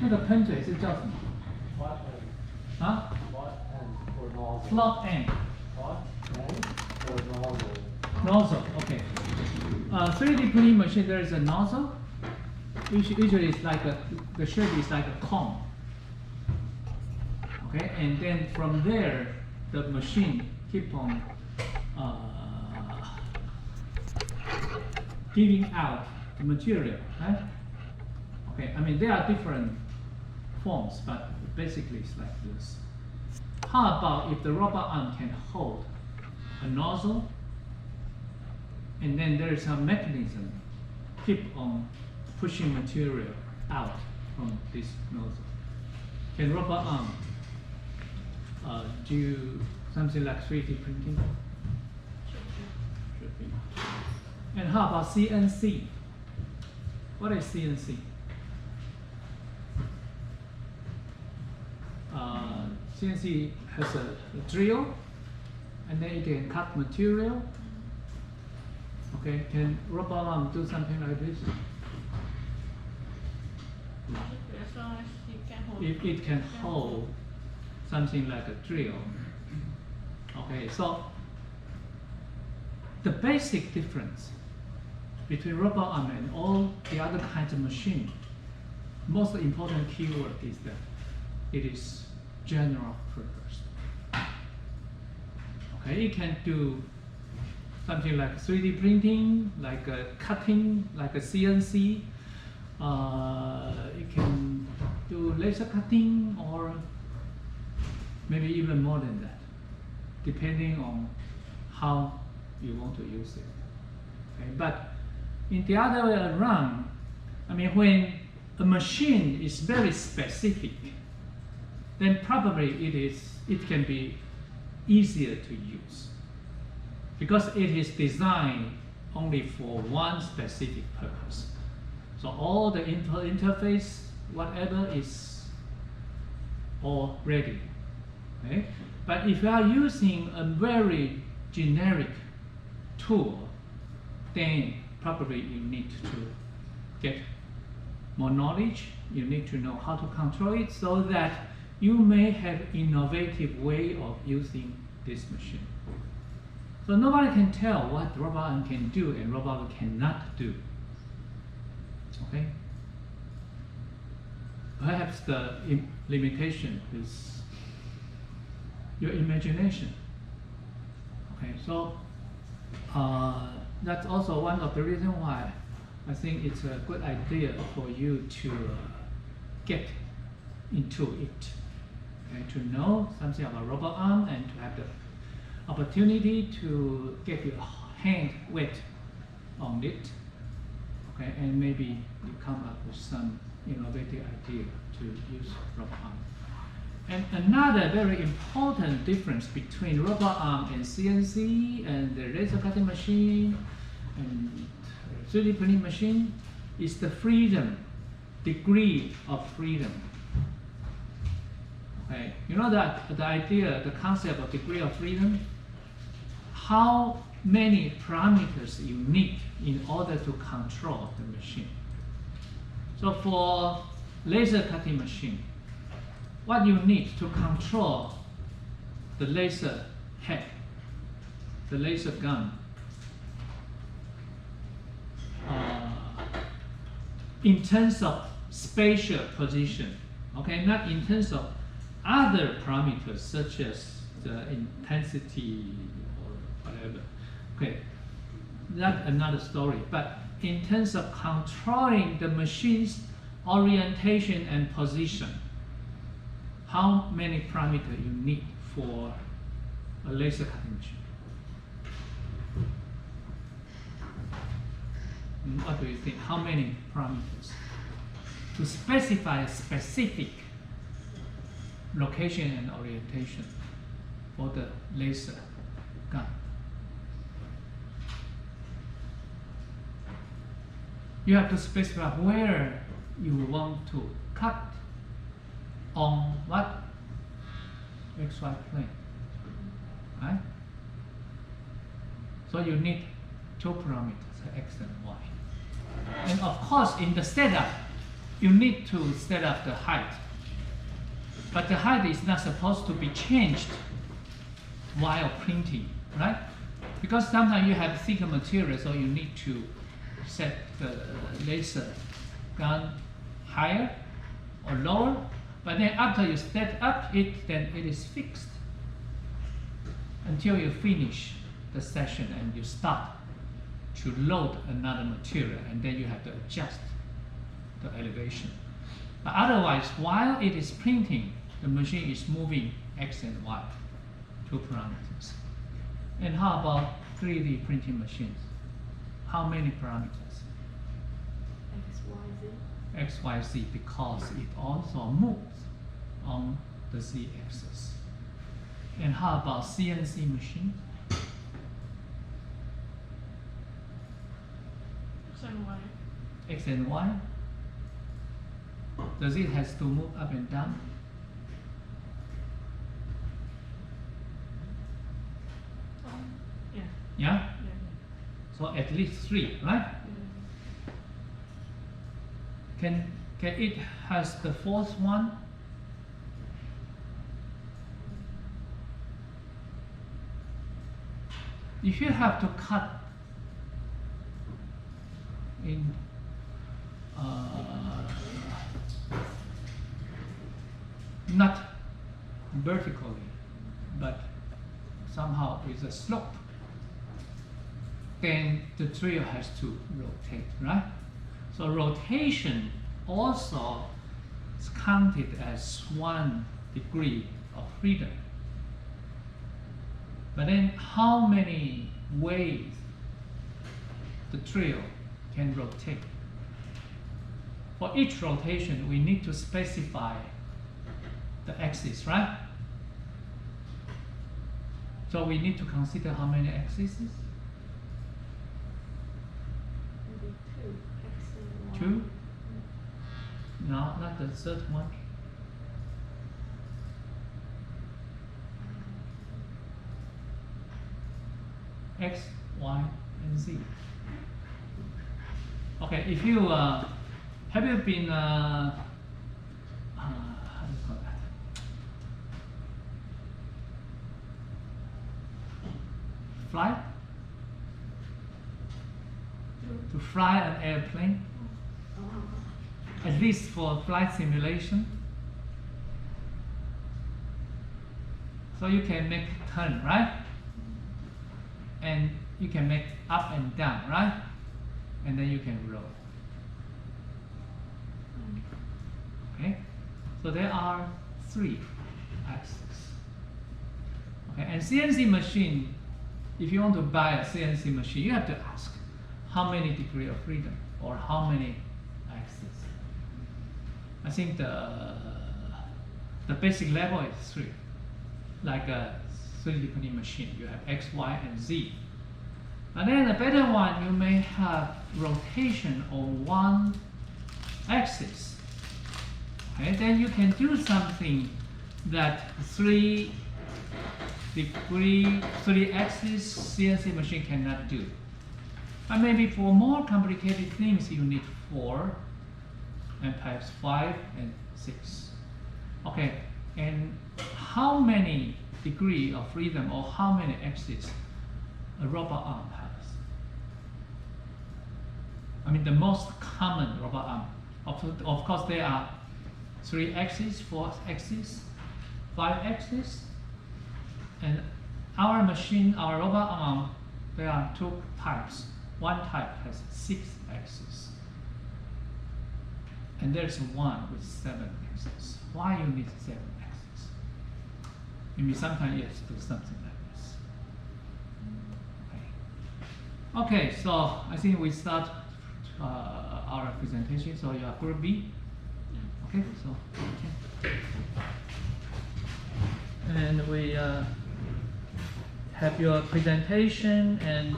那个喷嘴是叫什么？ Flat end. 啊 Flat end or nozzle.？Flat end. Flat end or nozzle. Nozzle. Okay. 3D printing machine there is a nozzle. Usually it's like the shape is like a cone. Okay, and then from there the machine keep on giving out the material, right? Okay, I mean there are different forms, but basically it's like this. How about if the rubber arm can hold a nozzle, and then there is a mechanism keep on pushing material out from this nozzle? Can rubber arm do something like 3D printing? Should be. And how about CNC? What is CNC? CNC has a drill, and then it can cut material. Okay, can rubber arm do something like this? If it can hold something like a drill. Okay, so the basic difference between rubber arm and all the other kinds of machine, most important keyword is that it is general purpose. Okay, it can do something like 3D printing, like cutting, like a CNC. It can do laser cutting, or maybe even more than that, depending on how you want to use it. Okay, but in the other way around, I mean, when a machine is very specific, then probably it can be easier to use because it is designed only for one specific purpose. So all the interface, whatever, is all ready. Okay? But if you are using a very generic tool, then probably you need to get more knowledge. You need to know how to control it so that you may have innovative way of using this machine. So nobody can tell what rubber arm can do and rubber arm cannot do. Okay? Perhaps the limitation is your imagination. Okay, so that's also one of the reasons why I think it's a good idea for you to get into it, okay, to know something about rubber arm and to have the opportunity to get your hand wet on it, okay, and maybe you come up with some innovative idea to use rubber arm. And another very important difference between rubber arm and CNC and the laser cutting machine and 3D printing machine is the freedom, degree of freedom. Okay, you know that the idea, the concept of degree of freedom, how many parameters you need in order to control the machine. So for laser cutting machine, what you need to control the laser head, the laser gun, in terms of spatial position, okay, not in terms of other parameters such as the intensity or whatever. Okay, that's another story. But in terms of controlling the machine's orientation and position, how many parameters you need for a laser cutting machine? What do you think? How many parameters to specify a specific location and orientation for the laser gun? You have to specify where you want to cut on what? XY plane, right? So you need two parameters, X and Y. And of course, in the setup, you need to set up the height. But the height is not supposed to be changed while printing, right? Because sometimes you have thicker material, so you need to set the laser gun higher or lower. But then after you set up it, then it is fixed until you finish the session and you start to load another material, and then you have to adjust the elevation. But otherwise, while it is printing, the machine is moving X and Y, two parameters. And how about 3D printing machines? How many parameters? X, Y, Z, because it also moves on the Z axis. And how about CNC machines? X and Y. Does it has to move up and down? Yeah? So at least 3, right? Can it has the fourth one? If you have to cut in not vertically, but somehow with a slope, then the drill has to rotate, right? So rotation also is counted as 1 degree of freedom. But then how many ways the drill can rotate? For each rotation, we need to specify the axis, right? So we need to consider how many axes? Two? No, not the third one. X, Y, and Z. Okay, if you have you been how do you call that? Flight? To fly an airplane? At least for flight simulation. So you can make turn, right? And you can make up and down, right? And then you can roll. Okay? So there are 3 axes. Okay, and CNC machine, if you want to buy a CNC machine, you have to ask how many degrees of freedom or how many axes. I think the basic level is 3. Like a 3D printing machine, you have X, Y, and Z. And then the better one, you may have rotation on 1 axis. Okay, then you can do something that 3 axis CNC machine cannot do. But maybe for more complicated things, you need 4 and perhaps 5 and 6. Okay, and how many degree of freedom or how many axes a robot arm has? I mean, the most common robot arm. Of course, there are 3 axes, 4 axes, 5 axes, and our machine, our robot arm, there are 2 types. One type has 6 axes, and there's one with 7 axes. Why you need 7 axes? Maybe sometimes you have to do something like this. Okay, so I think we start our presentation. So you are group B. Okay, so and we have your presentation and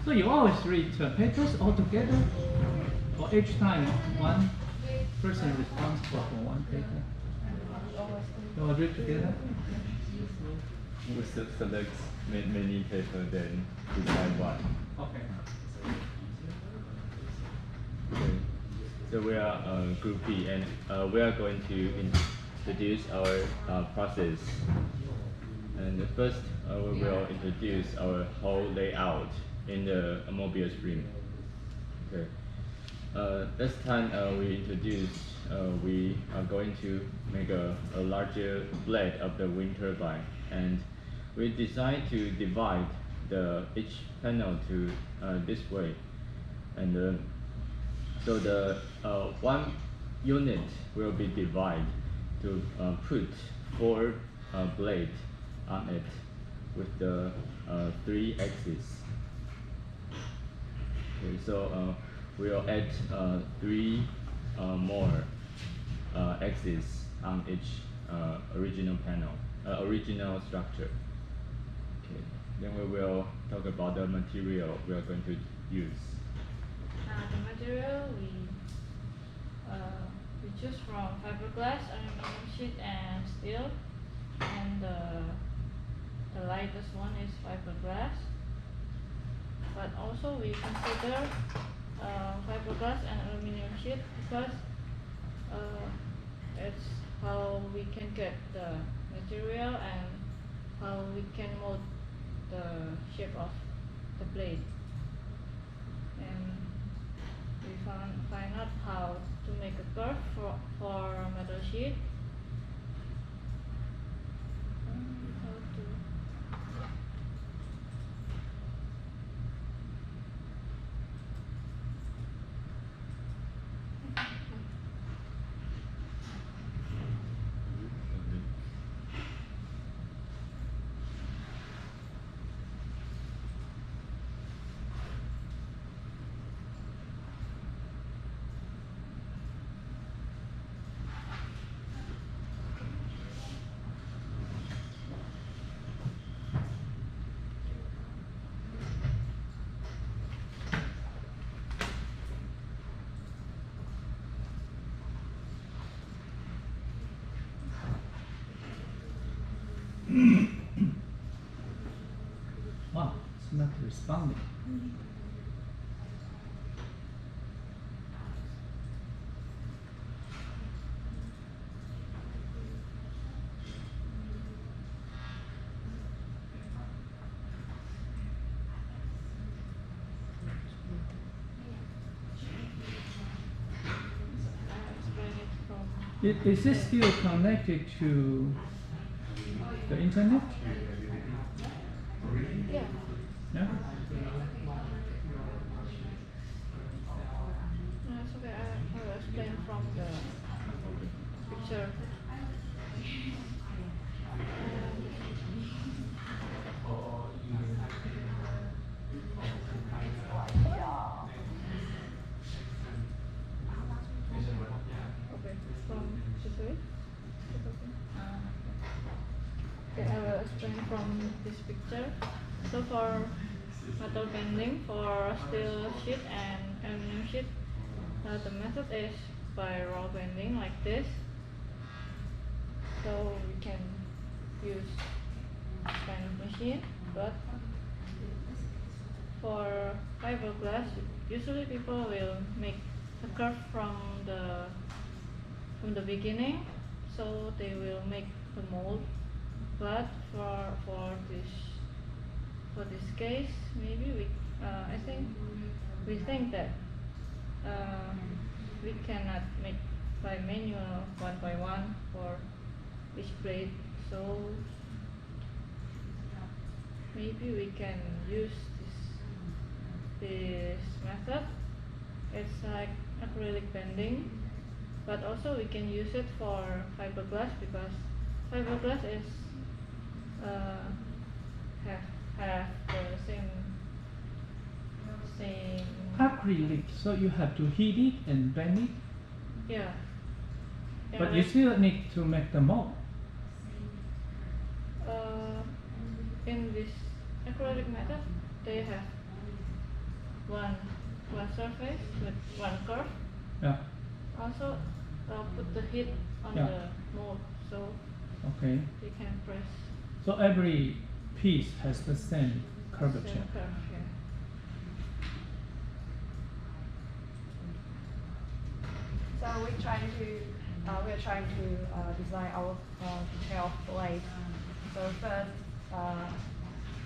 So you always read papers all together, or each time one person responsible for one paper? You all read together? We select many paper, then decide one. Okay. Okay. So we are Group B, and we are going to introduce our process. And first, we will introduce our whole layout in the mobile stream. Okay. This time we introduce, we are going to make a larger blade of the wind turbine, and we decide to divide each panel to this way, and so the one unit will be divided to put 4 blades on it with the 3 axes. Okay, so we'll add 3 more axes on each original panel, original structure. Okay, then we will talk about the material we are going to use. The material we choose from fiberglass, aluminum sheet, and steel, and the lightest one is fiberglass. But also we consider fiberglass and aluminum sheet because it's how we can get the material and how we can mold the shape of the blade. And we find out how to make a curve for metal sheet. How to Wow, it's not responding. explain it from Is this still connected to the internet? yeah. Yeah? No, it's okay. I will explain from the picture. Okay, from this way. Okay, I will explain from this picture. So for metal bending for steel sheet and aluminum sheet, the method is by roll bending like this. So we can use this kind of machine, but for fiberglass, usually people will make a curve from the beginning, so they will make the mold. But for this case, maybe we think that we cannot make by manual one by one for each blade, so maybe we can use this method. It's like acrylic bending, but also we can use it for fiberglass because fiberglass is have the same Acrylic, so you have to heat it and bend it, yeah. but you still need to make the mold. In this acrylic method, they have one surface with one curve. Yeah. Also, put the heat on Yeah. the mold so Okay. you can press So every piece has the same curvature. same curve. Yeah. So we're trying to design our detail blade. So first,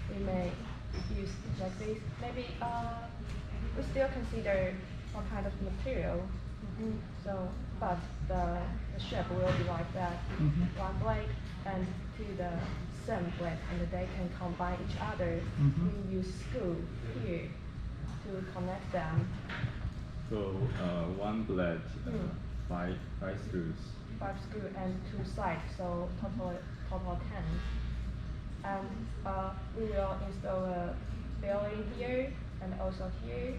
we may use like this. Maybe we still consider what kind of material. So, but the shape will be like that. Mhm. One blade and to the same blade, and they can combine each other. Mhm. We use screw here to connect them. So one blade, Mm. five screws. 5 screw and 2 sides, so total 10. And we will install a bearing here and also here,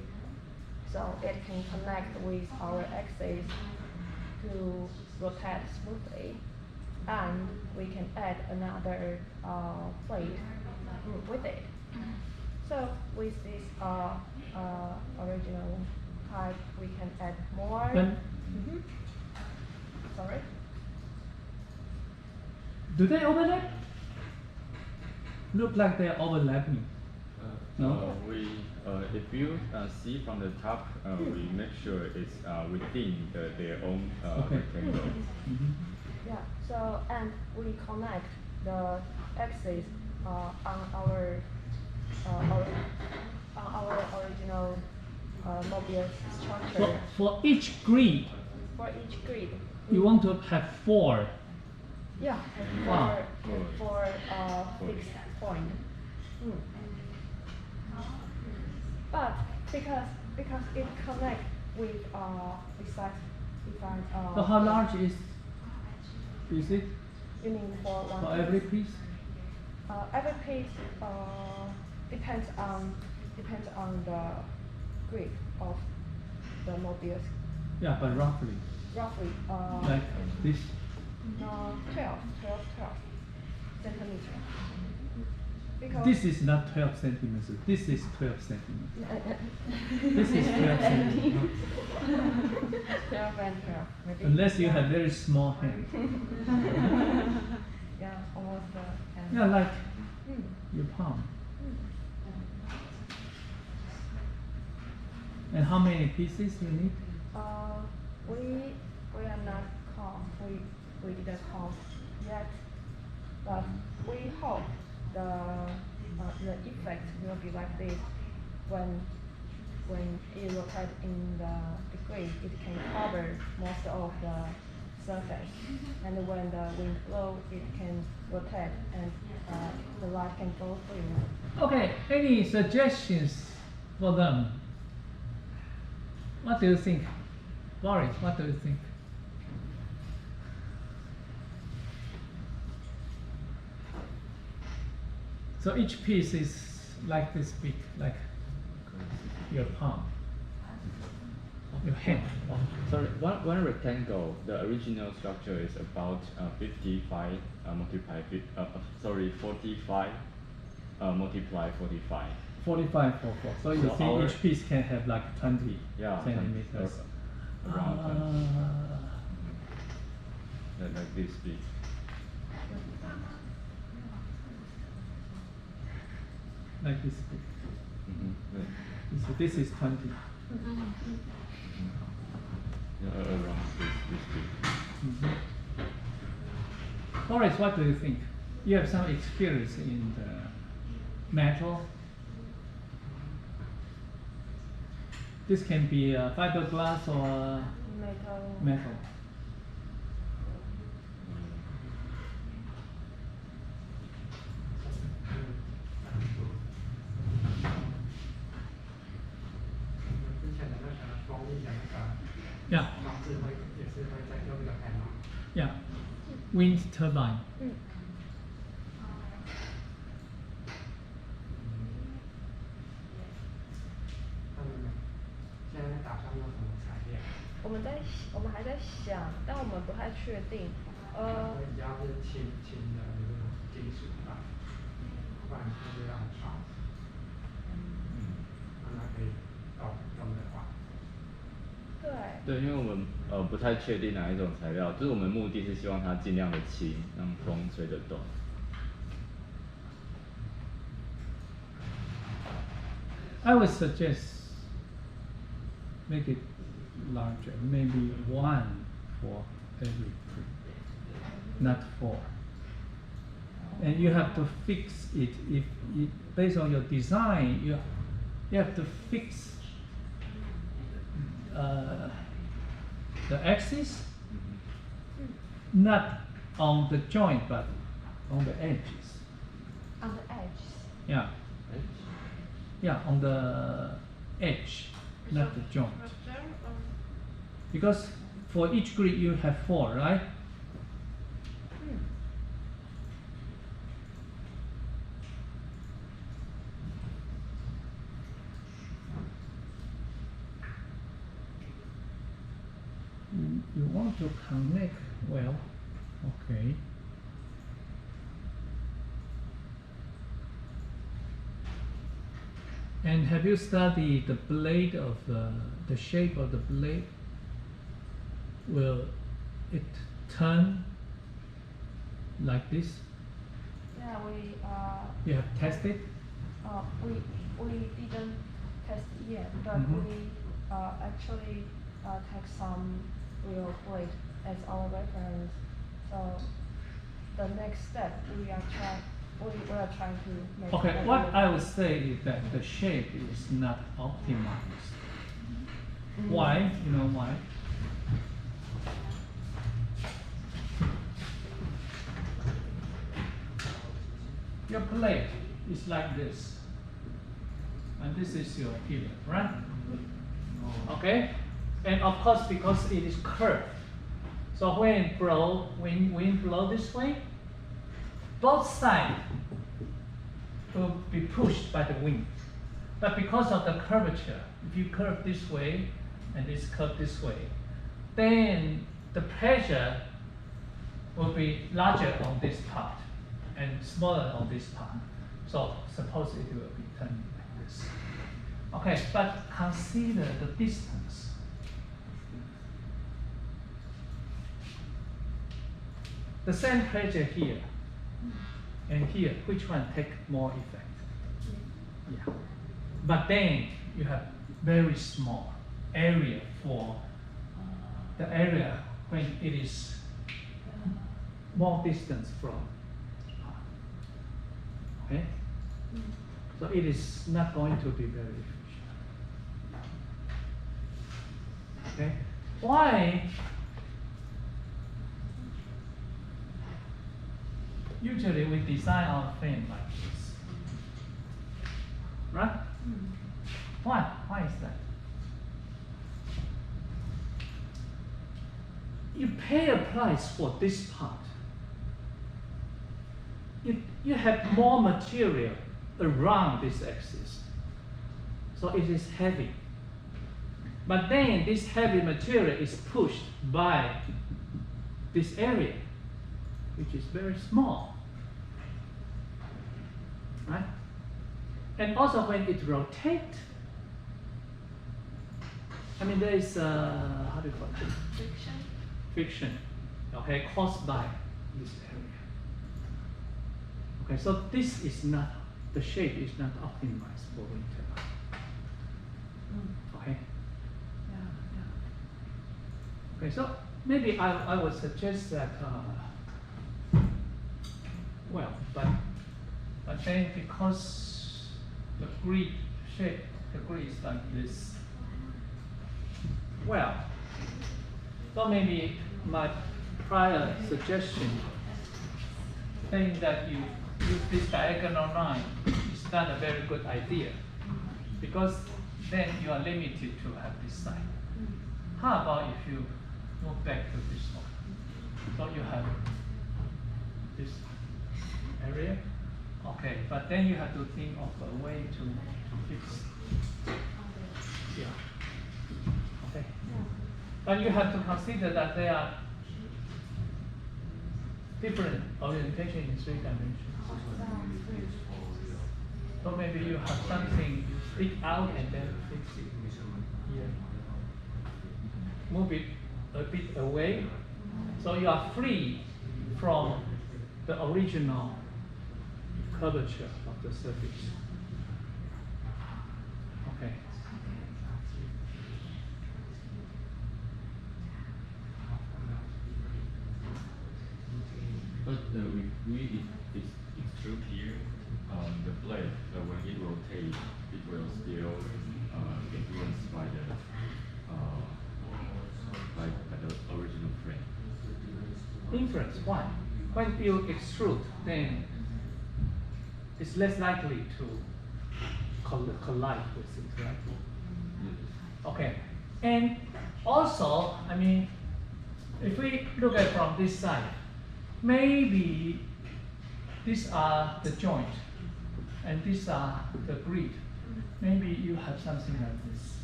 so it can connect with our axis to rotate smoothly. And we can add another plate with it. So with this original type, we can add more. And Sorry. do they overlap? Look like they're overlapping. No? If you see from the top, we make sure it's within their own Okay. rectangle. Mhm. Yeah. So and we connect the axis on our original Mobius structure. For each grid, For each grid. you want to have 4. Yeah. Wow. For fixed point. But because it connects with besides. So how large is it You mean for one? for every piece? Every piece depends on the grid of the Mobius. Yeah, but roughly, Roughly like this. 12 centimeters. Because This is not 12 centimeters. This is 12 centimeters. This is 12 centimeters. 12 and 12 maybe. Unless you have very small hand. Yeah, almost hand. Yeah, like Mm. your palm. And how many pieces you need? We are not we didn't count yet, but we hope the effect will be like this when it rotates in the degree, it can cover most of the surface, and when the wind blows, it can rotate and the light can go through. Okay, any suggestions for them? What do you think? Boris, what do you think? So each piece is like this big, like your palm, your hand. Sorry, one rectangle, the original structure is about 55 multiply 45 multiply 45. 45 for 4. So you So see our- each piece can have like 20 Yeah, centimeters. around 20. Uh, Like this big. like this big. Yeah. So this is 20. Yeah, around this big. Boris, what do you think? You have some experience in the metal. This can be fiberglass or Metal. metal. Yeah, 也是会在用这个 panel。 yeah. Wind turbine. 那你们现在打算用什么材料？我们还在想，但我们不太确定。会比较是轻的那种金属吧，不然就是要很长。让它可以用的话，对。对，因为我们不太确定哪一种材料，就是我们目的是希望它尽量的轻，让风吹得动。I would suggest make it larger, maybe 1 for every group, not 4. And you have to fix it if based on your design, you have to fix the axis, not on the joint but on the edges. On the edge. Yeah. Yeah, on the edge, not the joint. Structure or Because for each grid you have 4, right? You want to connect well, okay. And have you studied the blade of the shape of the blade? Will it turn like this? Yeah, You have tested? we didn't test it yet, but Mhm. we actually take some real blade as our reference. So the next step we are trying to make. Okay, a what real- I would say is that the shape is not optimized. Why? You know why? Your plate is like this, and this is your pillar, right? Okay, and of course because it is curved, so when wind blow this way, both sides will be pushed by the wind. But because of the curvature, if you curve this way and this curve this way, then the pressure will be larger on this part and smaller on this part. So suppose it will be turning like this. Okay, but consider the distance. The same pressure here and here, which one take more effect? Yeah. But then you have very small area for the area when it is more distance from. Okay? So it is not going to be very efficient. Okay? Why? Usually we design our frame like this. Right? Why? Why is that? You pay a price for this part. You have more material around this axis. So it is heavy. But then this heavy material is pushed by this area, which is very small. Right? And also when it rotates, I mean there is how do you call it? Friction, okay, caused by this area. Okay, so this is not, the shape is not optimized for wind turbine. Okay? Okay, so maybe I would suggest that, well, but then because the grid shape, the grid is like this, well, so maybe my prior suggestion saying that you use this diagonal line is not a very good idea, because then you are limited to have this side. How about if you move back to this one? So you have this area, okay, but then you have to think of a way to fix. Yeah. Okay. But you have to consider that there are different orientation in 3 dimensions. So maybe you have something flick out and then fix it here. Move it a bit away, so you are free from the original curvature of the surface. Okay. But it's extrude here, the blade, when it rotates, it will still influenced by the original frame. Influence, why? When you extrude, then it's less likely to collide with it, right? Okay. And also, I mean, if we look at from this side, maybe these are the joint and these are the grid. Maybe you have something like this.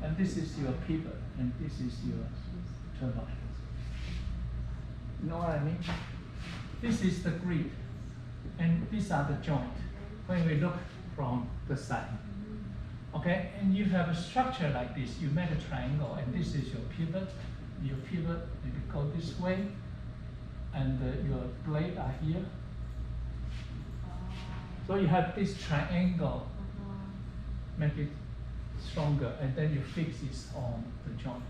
And this is your pivot and this is your turbine. You know what I mean? This is the grid and these are the joint when we look from the side. Okay, and you have a structure like this, you make a triangle and this is your pivot maybe go this way and your blade are here. So you have this triangle, make it stronger and then you fix this on the joint.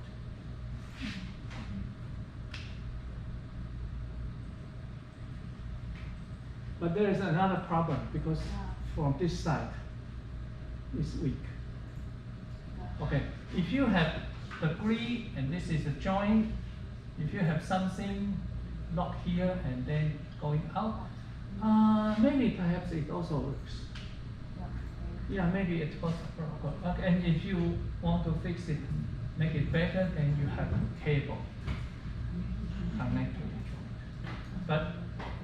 But there is another problem because from this side it's weak. Okay, if you have the grid and this is a joint, if you have something locked here and then going out, maybe perhaps it also works. Yeah, maybe it was okay. And if you want to fix it, make it better, then you have a cable connect to the joint. But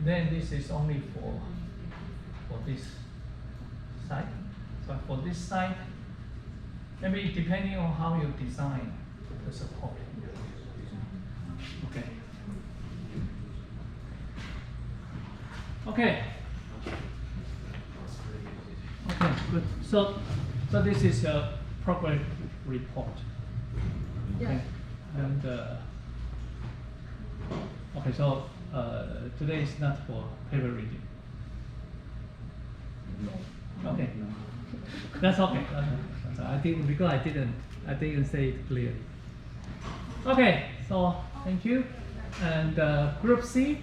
then this is only for this side. So for this side, maybe depending on how you design the support. Okay. Okay. Okay, good. So this is a progress report. Okay. And okay, so today is not for paper reading. Okay. That's okay. So I think because I didn't say it clearly. Okay, so thank you. And group C.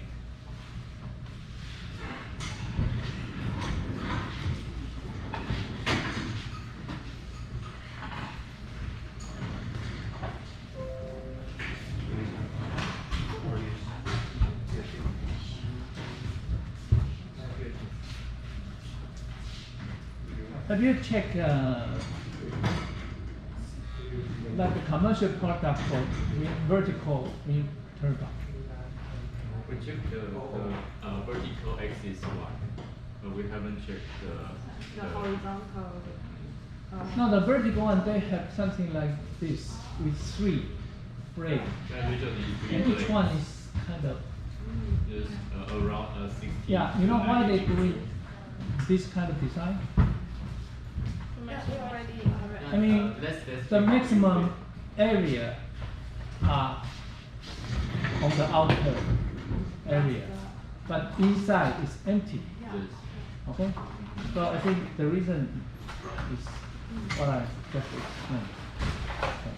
Have you checked like a commercial product for vertical wind turbine? We checked the vertical axis one, but we haven't checked the horizontal. No, the vertical one, they have something like this with 3 blades. Yeah, usually And each one is kind of. just around 60. Yeah, you know why they do this kind of design? I mean, the maximum area are on the outer area, but inside is empty. Yes. Okay? So I think the reason is what I just explained. Okay.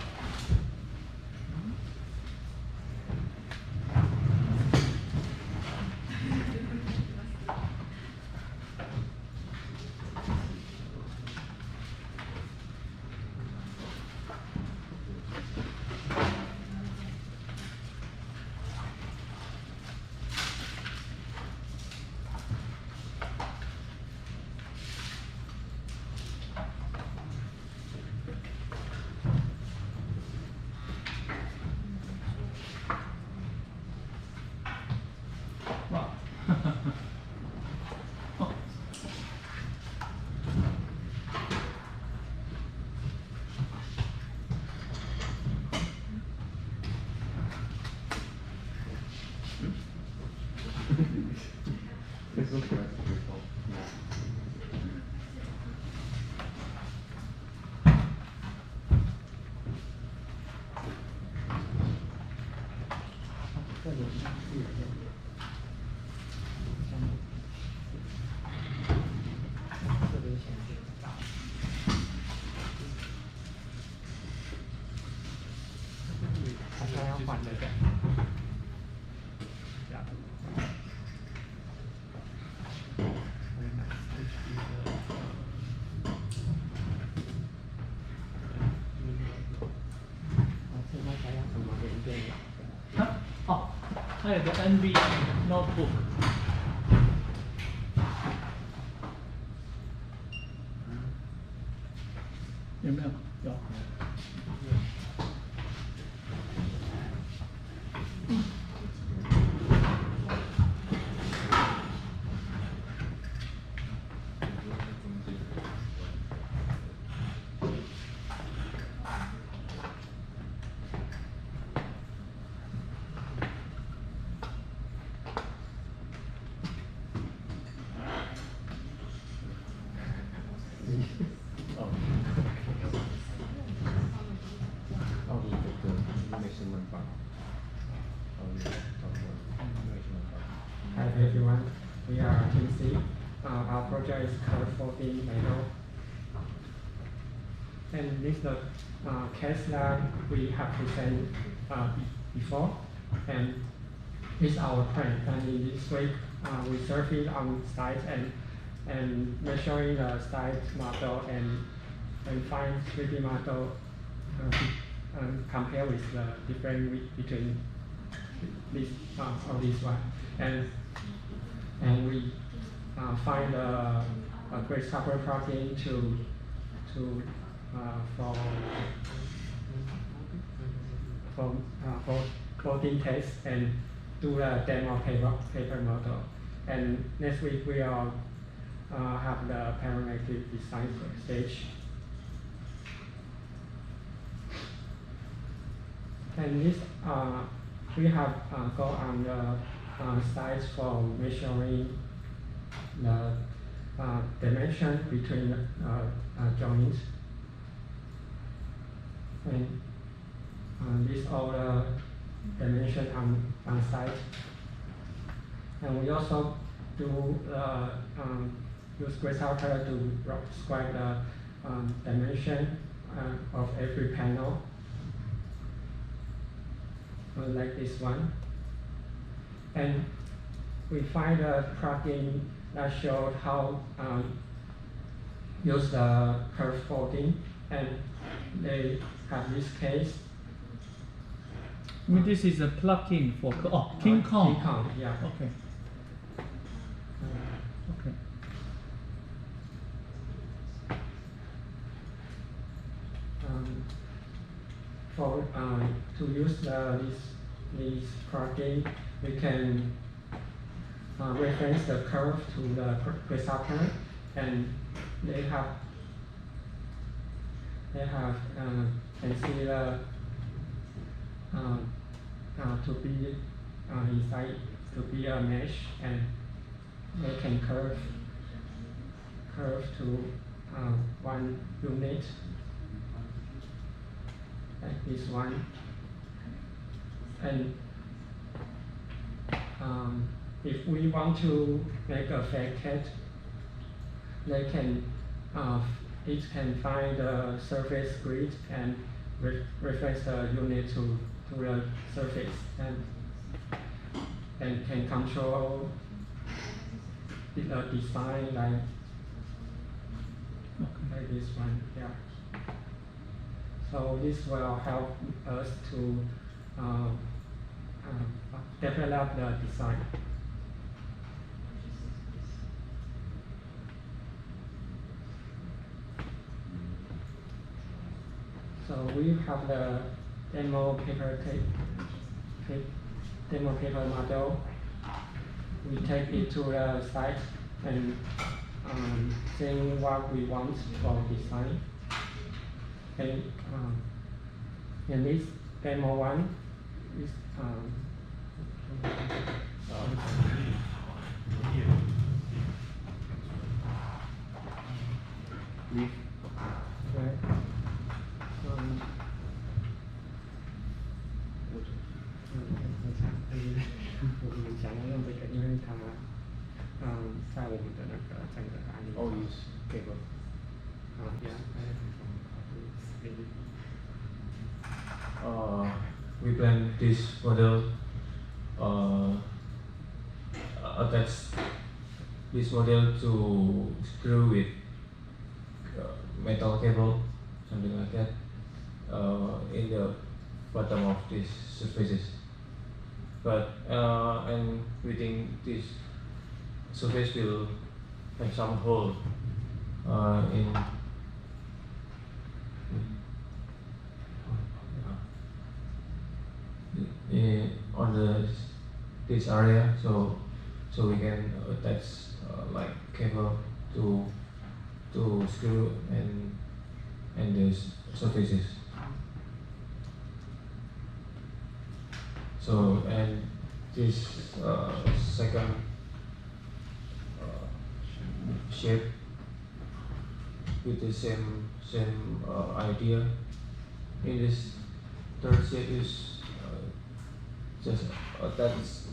Wow. Oh. 这里是有点点，这边显示大，好像要换这个。现在想要什么文件呀？哦，它有个 NV notebook。有没有？有。Hi everyone, we are Team C. Our project is Curve 14 Metal. And this is the case that we have presented before. And this is our plan. And in this week, we surfing on site and measuring the site model and find 3D model compare with the difference between this or this one. And we find a great software plugin for coding tests and do a demo paper model. And next week we will have the parametric design stage. And this we have go on the sites for measuring the dimension between joints. And this all the dimension on site. And we also do use grid software to describe the dimension of every panel. Like this one. And we find a plugin that shows how use the curve folding, and they have this case. I mean, this is a plugin for King Kong. King Kong, yeah. Okay. Okay. For to use this plugin, we can reference the curve to the grid software, and they have consider to be inside to be a mesh, and they can curve to one unit. Like this one, and if we want to make a facade, they can it can find the surface grid and reference the unit to the surface, and can control the design like this one. Yeah. So this will help us to develop the design. So we have the demo paper model. We take it to the site and saying what we want for design. And in this demo one is 我们想要用这个，因为它在我们的那个整个案例哦，yes. 给过yeah, we plan this model attach this model to screw with metal cable, something like that, in the bottom of these surfaces. But and we think this surface will have some hole on this area, so we can attach like cable to screw and the surfaces. So and this second shape with the same idea. In this third shape is just attach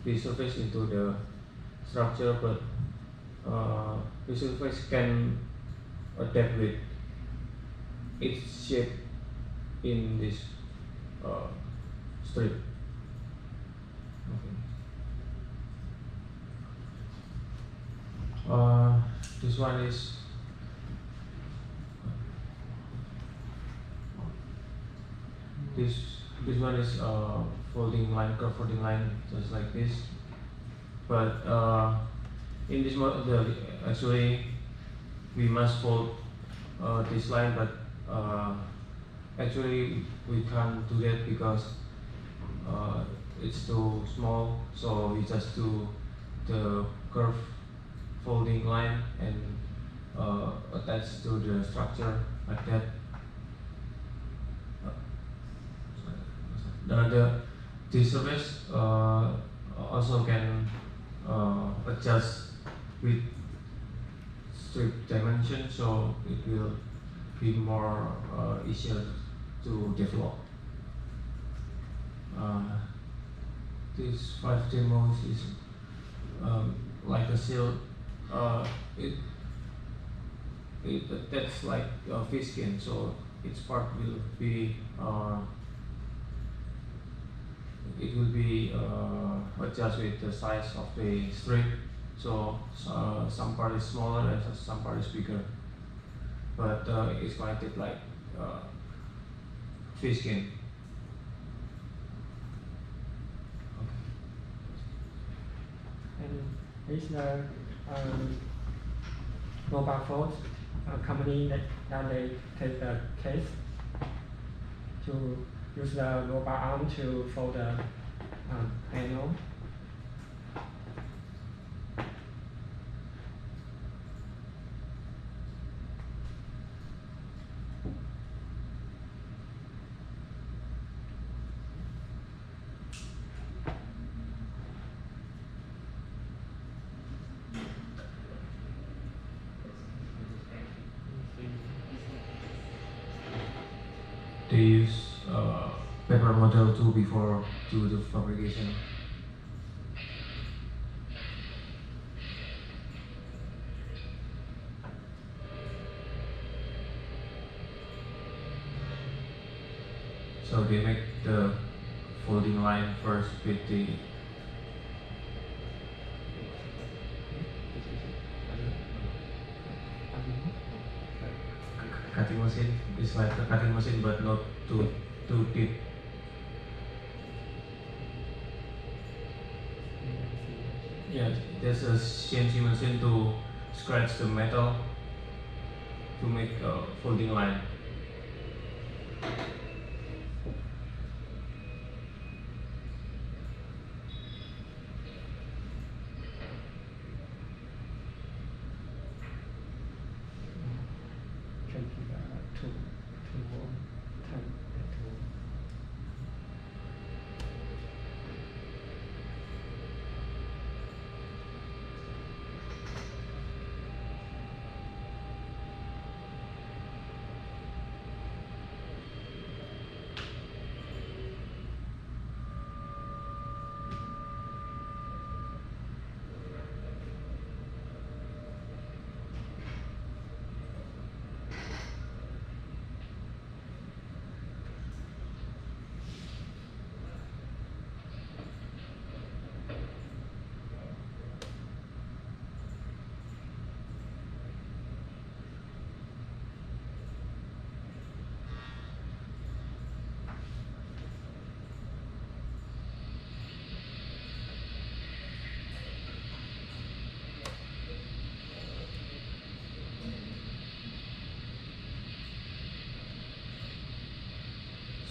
the surface into the structure, but the surface can adapt with its shape in this strip. Okay. This one is this one is folding line, curve folding line, just like this. But in this model, actually we must fold this line, but actually we can't do that because it's too small. So we just do the curve folding line and attach to the structure like that. The surface also can adjust with strip dimension, so it will be more easier to develop. These 5 demos is like a seal. That's like a fish skin, so its part will be adjust with the size of the strip. So some part is smaller and some part is bigger, but it's connected like fish skin. And this mobile phone company that they take the case to use the mobile arm to fold the panel. They use paper model too before do the fabrication. So they make the folding line first with the cutting machine. It's like a cutting machine, but not too deep. Yeah, there's a CNC machine to scratch the metal to make a folding line.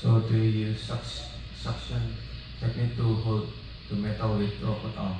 So they use suction technique to hold the metal with robot arm.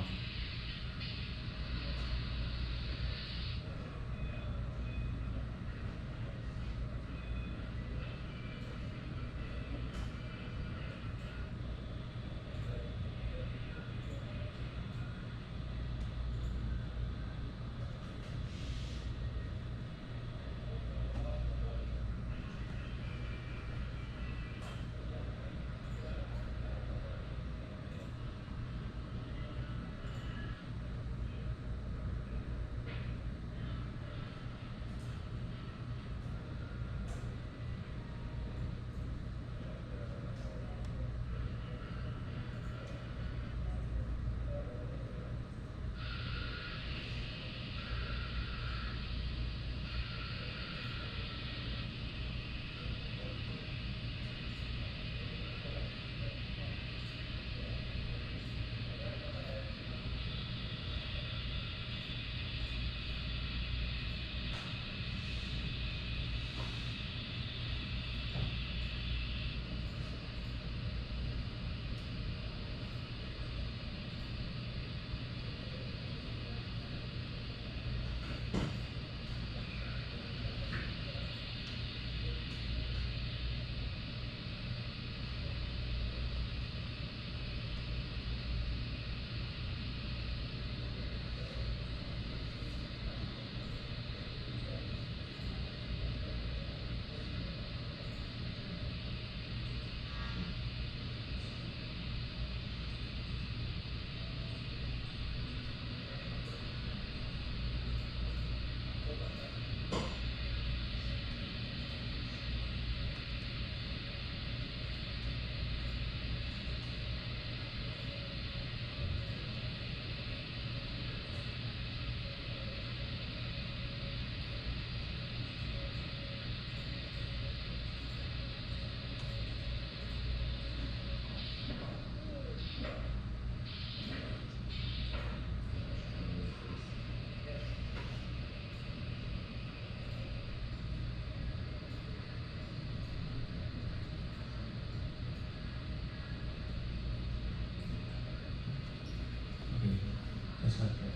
That's not bad.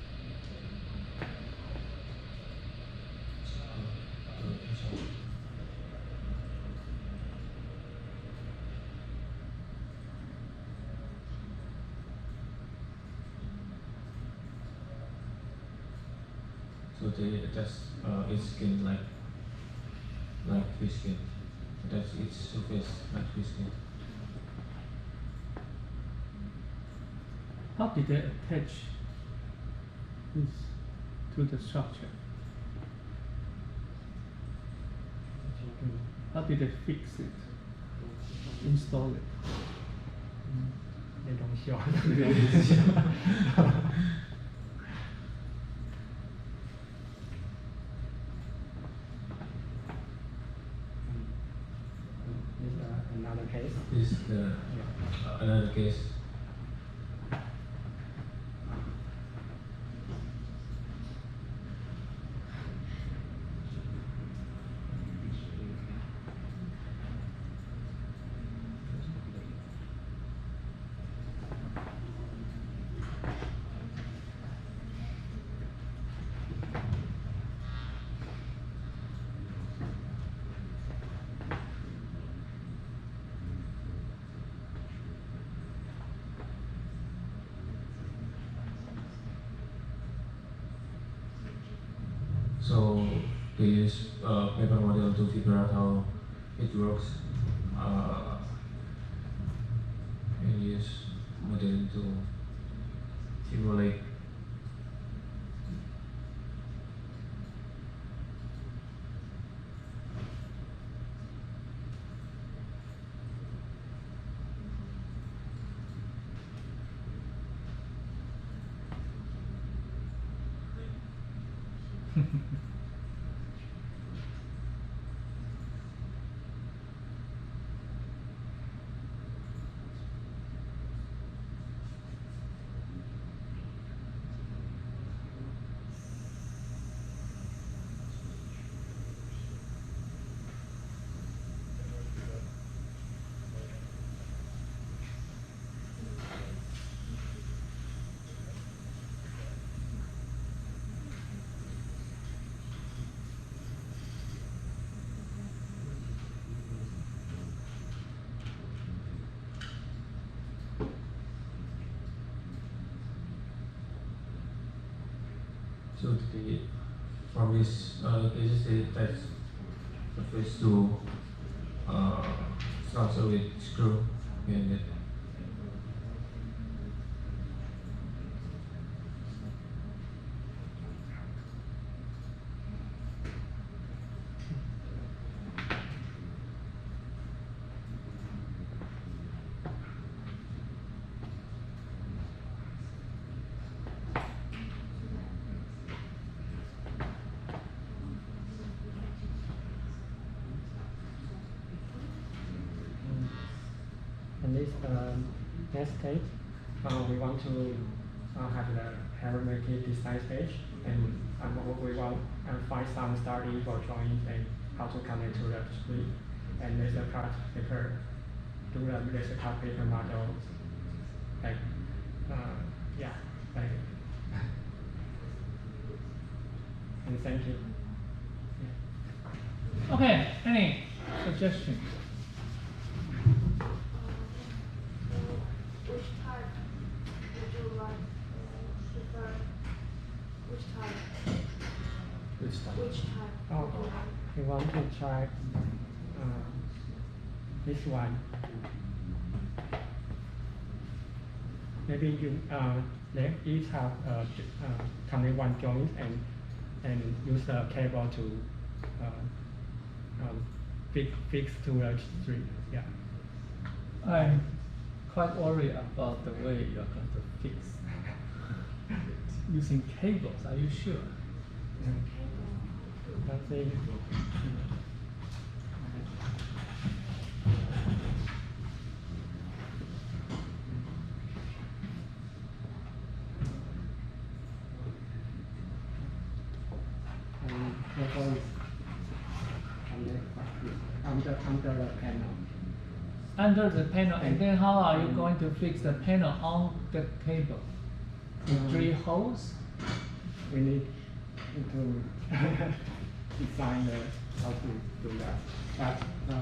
So they attach its skin like fish skin. Attach its surface like fish skin. How did they attach this to the structure? How did they fix it? Install it? 那东西哦。Another case. This is the another case. So they use paper model to figure out how it works and use model to simulate. should be from this this is the test surface to structure with screw behind it. And this next stage, we want to have the parametric design stage, and we want to find some starting for drawing and how to connect to the screen, and laser cut paper, do the laser cut paper model, like yeah, like. And thank you. Yeah. Okay, any suggestions? Which type would you like prefer? Which type? Which time? Which type Oh, would you like? we want to try this one. Maybe you let each have only one joint and use the cable to fix to the string. Yeah. I'm quite worried about the way you're going to fix using cables. Are you sure? Nothing. And therefore it's under the panel. Under the panel, and then how are you going to fix the panel on the cable? With 3 holes? We need to design how to do that. But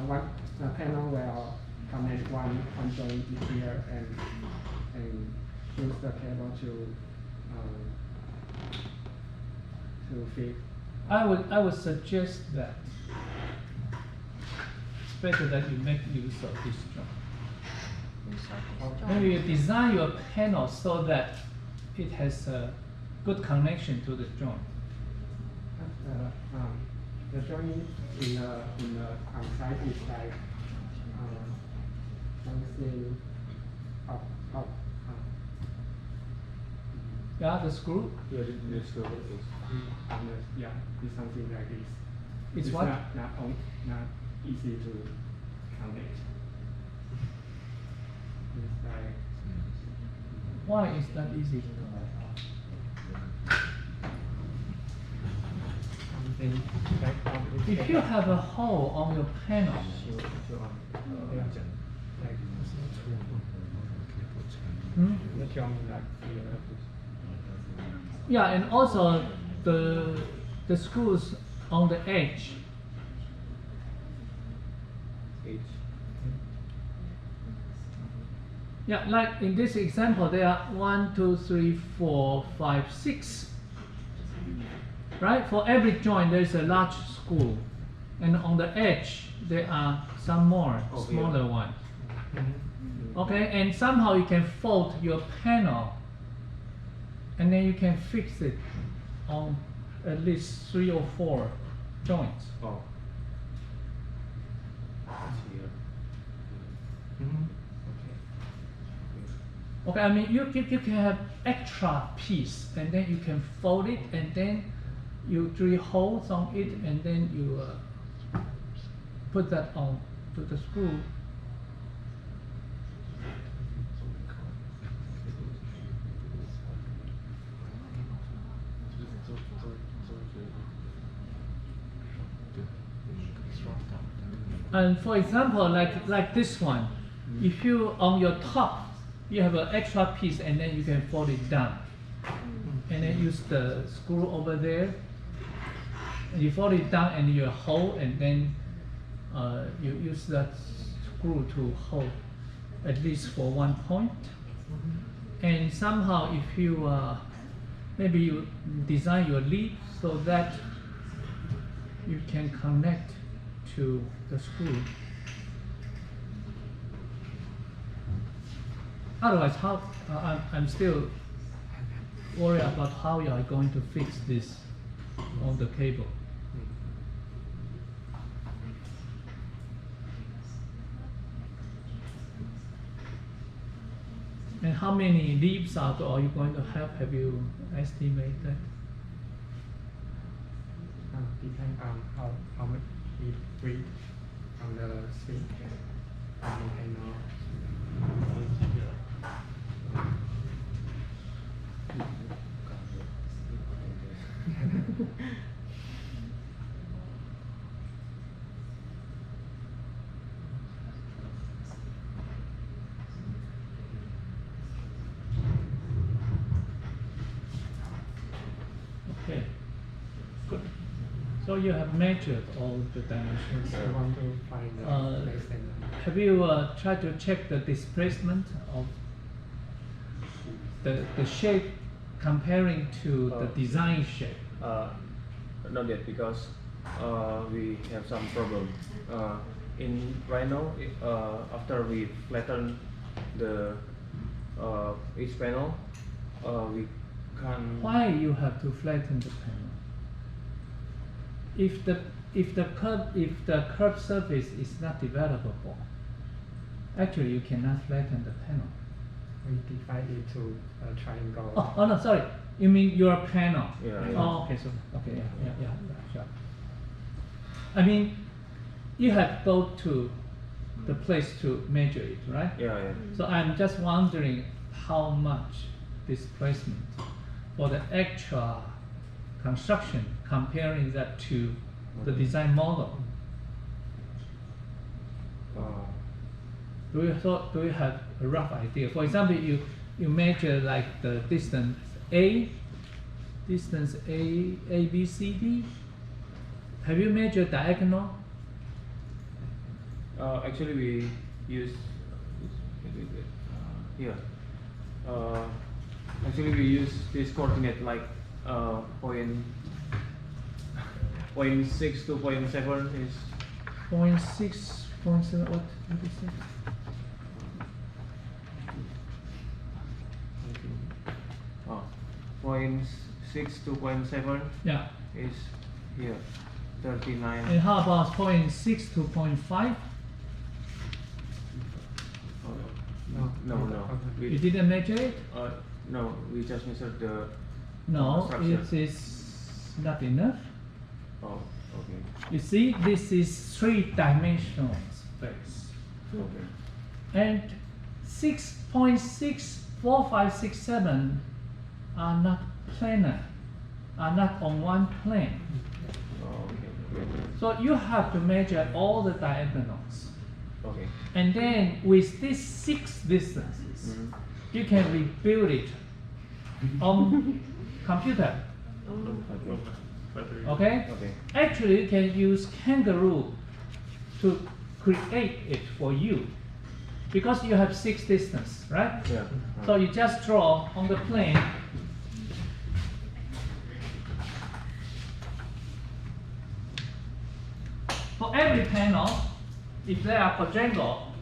what the panel will connect one joint here and use the cable to fit. I would suggest that it's better that you make use of this joint. Maybe you design your panel so that it has a good connection to the joint. The joint in the outside is like something up. Yeah, the screw. Yeah, this screw is. Yeah, it's something like this. It's what? Not easy to connect. It's like Why is that easy? something like complicated. If you have a hole on your panel, The joint like here. yeah, and also the screws on the edge. Yeah, like in this example, there are 1, 2, 3, 4, 5, 6. Right? For every joint, there is a large screw, and on the edge there are some more smaller ones. Okay, and somehow you can fold your panel, and then you can fix it on at least 3 or 4 joints. Oh. Okay, I mean you can have extra piece, and then you can fold it, and then you drill holes on it, and then you put that on to the screw. And for example, like this one, if you on your top you have an extra piece, and then you can fold it down, and then use the screw over there, and you fold it down and you hold, and then you use that screw to hold at least for one point. And somehow if you maybe you design your leaf so that you can connect to the screw. Otherwise, how I'm still worried about how you are going to fix this on the cable. And how many leaves are you going to have? Have you estimated that? Depends on how much we read on the screen. I know. Okay. Good. So you have measured all the dimensions. I want to find the less than. Have you tried to check the displacement of the shape comparing to the design shape? Not yet, because we have some problem. In right now, after we flatten the each panel, we can. Why you have to flatten the panel? If the curved surface is not developable, actually you cannot flatten the panel. We divide it to a triangle. Oh no, sorry. You mean your panel? Yeah. Oh, okay. So okay, yeah, sure. I mean, you have go to the place to measure it, right? Yeah. So I'm just wondering how much displacement for the actual construction, comparing that to the design model. Do you have a rough idea? For example, you measure like the distance A, B, C, D. Have you measured diagonal? Actually, we use here. Actually, we use this coordinate like point 0.6 to 0.7 is 0.6, 0.7. What is it? oh, 0.6 to 0.7 Yeah. is here 39. And how about 0.6 to 0.5? No. You didn't measure it? No, we just measured the. No, structure. it is not enough. Oh, okay. You see, this is three-dimensional space. Okay. And 6.64567 are not planar, are not on one plane. Oh, okay. So you have to measure all the diagonals. Okay. And then with these 6 distances, you can rebuild it on computer. Okay? Okay. Actually, you can use Kangaroo to create it for you, because you have 6 distance, right? Yeah. So you just draw on the plane. For every panel, if they are quadrangle,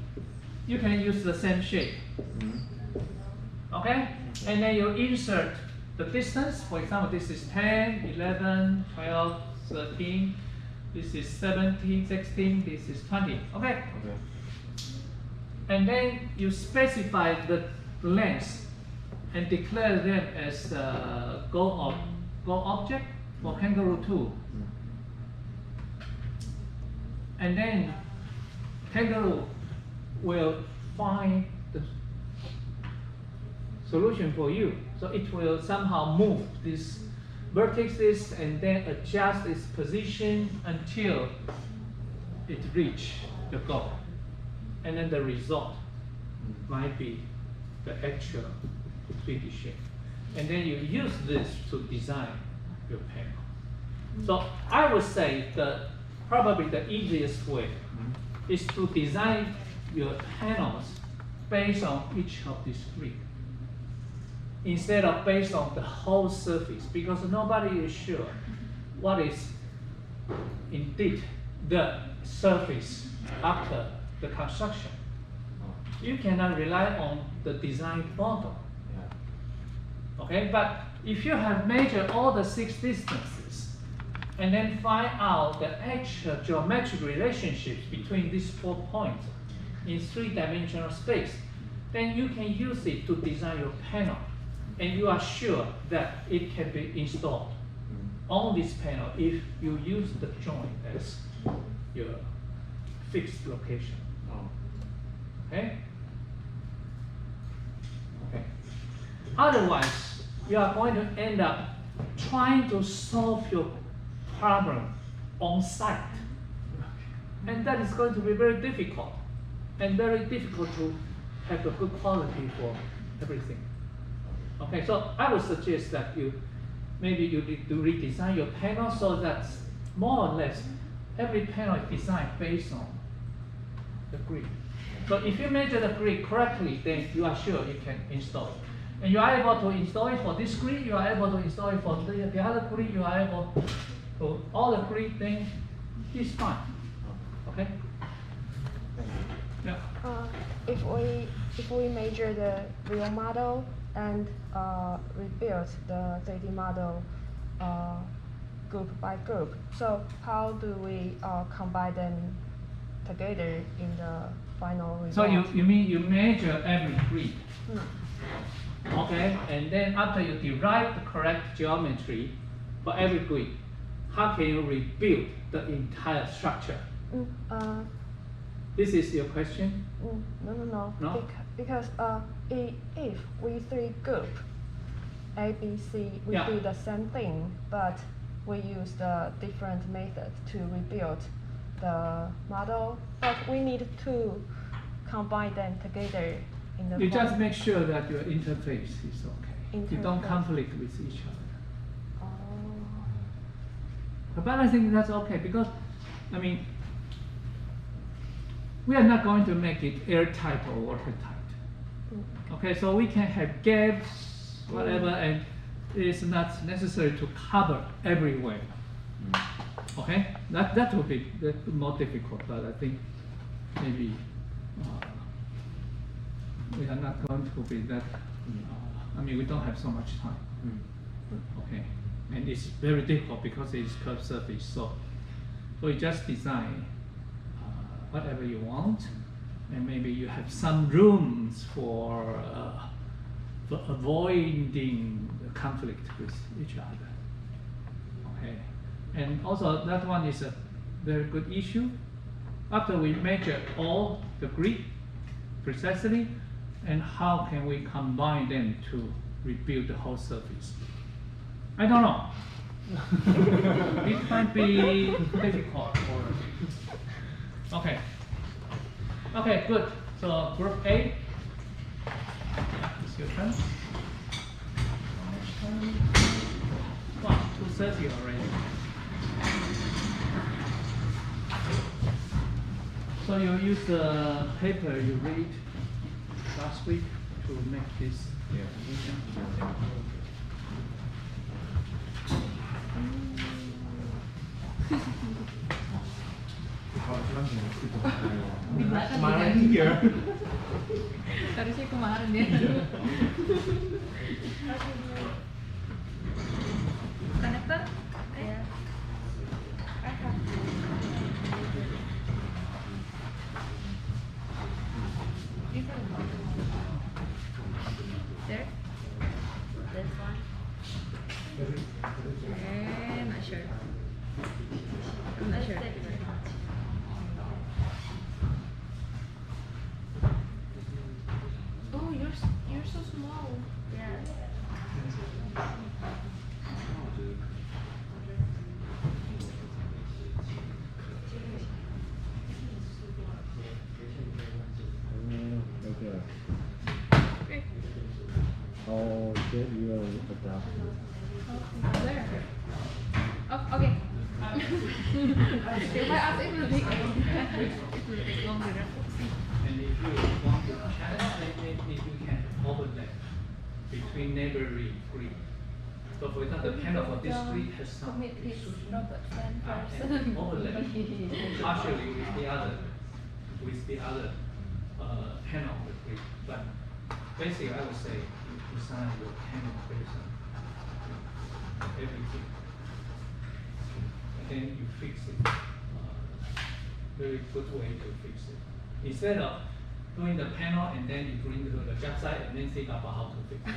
you can use the same shape. Okay? And then you insert the distance. For example, this is 10, 11, 12, 13. This is 17, 16. This is 20. Okay? Okay. And then you specify the length and declare them as goal object for Kangaroo 2. And then Kangaroo will find the solution for you. So it will somehow move these vertices and then adjust its position until it reaches the goal. And then the result might be the actual 3D shape. And then you use this to design your panel. So I would say that probably the easiest way is to design your panels based on each of these 3. instead of based on the whole surface, because nobody is sure what is indeed the surface after the construction. You cannot rely on the design model. Okay, but if you have measured all the 6 distances and then find out the actual geometric relationships between these 4 points in 3-dimensional space, then you can use it to design your panel, and you are sure that it can be installed on this panel if you use the joint as your fixed location. Okay? Okay. Otherwise, you are going to end up trying to solve your problem on site. And that is going to be very difficult, and very difficult to have a good quality for everything. Okay, so I would suggest that maybe you need to redesign your panel so that more or less every panel is designed based on the grid. So if you measure the grid correctly, then you are sure you can install it. And you are able to install it for this grid, you are able to install it for the other grid, you are able to all the grid, then it's fine. Okay? Yeah. If we measure the real model and rebuild the 3D model group by group, so how do we combine them together in the final result? So you mean you measure every grid? Okay, and then after you derive the correct geometry for every grid, how can you rebuild the entire structure? This is your question? No. No? Because if we 3 group A, B, C, we Yeah. do the same thing, but we use the different method to rebuild the model, but we need to combine them together in the You just final- make sure that your interface is okay. You don't Interface. conflict with each other. Oh. But I think that's okay because, I mean, we are not going to make it airtight or watertight. Okay, so we can have gaps, whatever, and it is not necessary to cover everywhere. Okay, that will be more difficult, but I think maybe we are not going to be that. I mean, we don't have so much time. Okay, and it's very difficult because it's curved surface. So you just design whatever you want, and maybe you have some rooms for avoiding the conflict with each other. Okay, and also that one is a very good issue. After we measure all the grid precisely, and how can we combine them to rebuild the whole surface? I don't know. It might be difficult. Okay. Okay, good. So group A, it's your turn. Wow, 2:30 already. So you use the paper you read last week to make this division. Kemarin ya. Harusnya kemarin ya. Connector? Yeah. I have. There? This one. Not sure. I'm not sure. Oh, you're so small. Yeah. Okay. Oh, that you will adapt. There. Oh, okay. If I ask, it will take longer. And if you want to challenge, then you can overlap between neighboring grid. So for example, the panel for this grid has some and overlay partially with the other panel of the grid. But basically, I would say you design your panel based on everything, and then you fix it. Very good way to fix it. Instead of doing the panel and then you bring it to the job site and then think about how to fix it.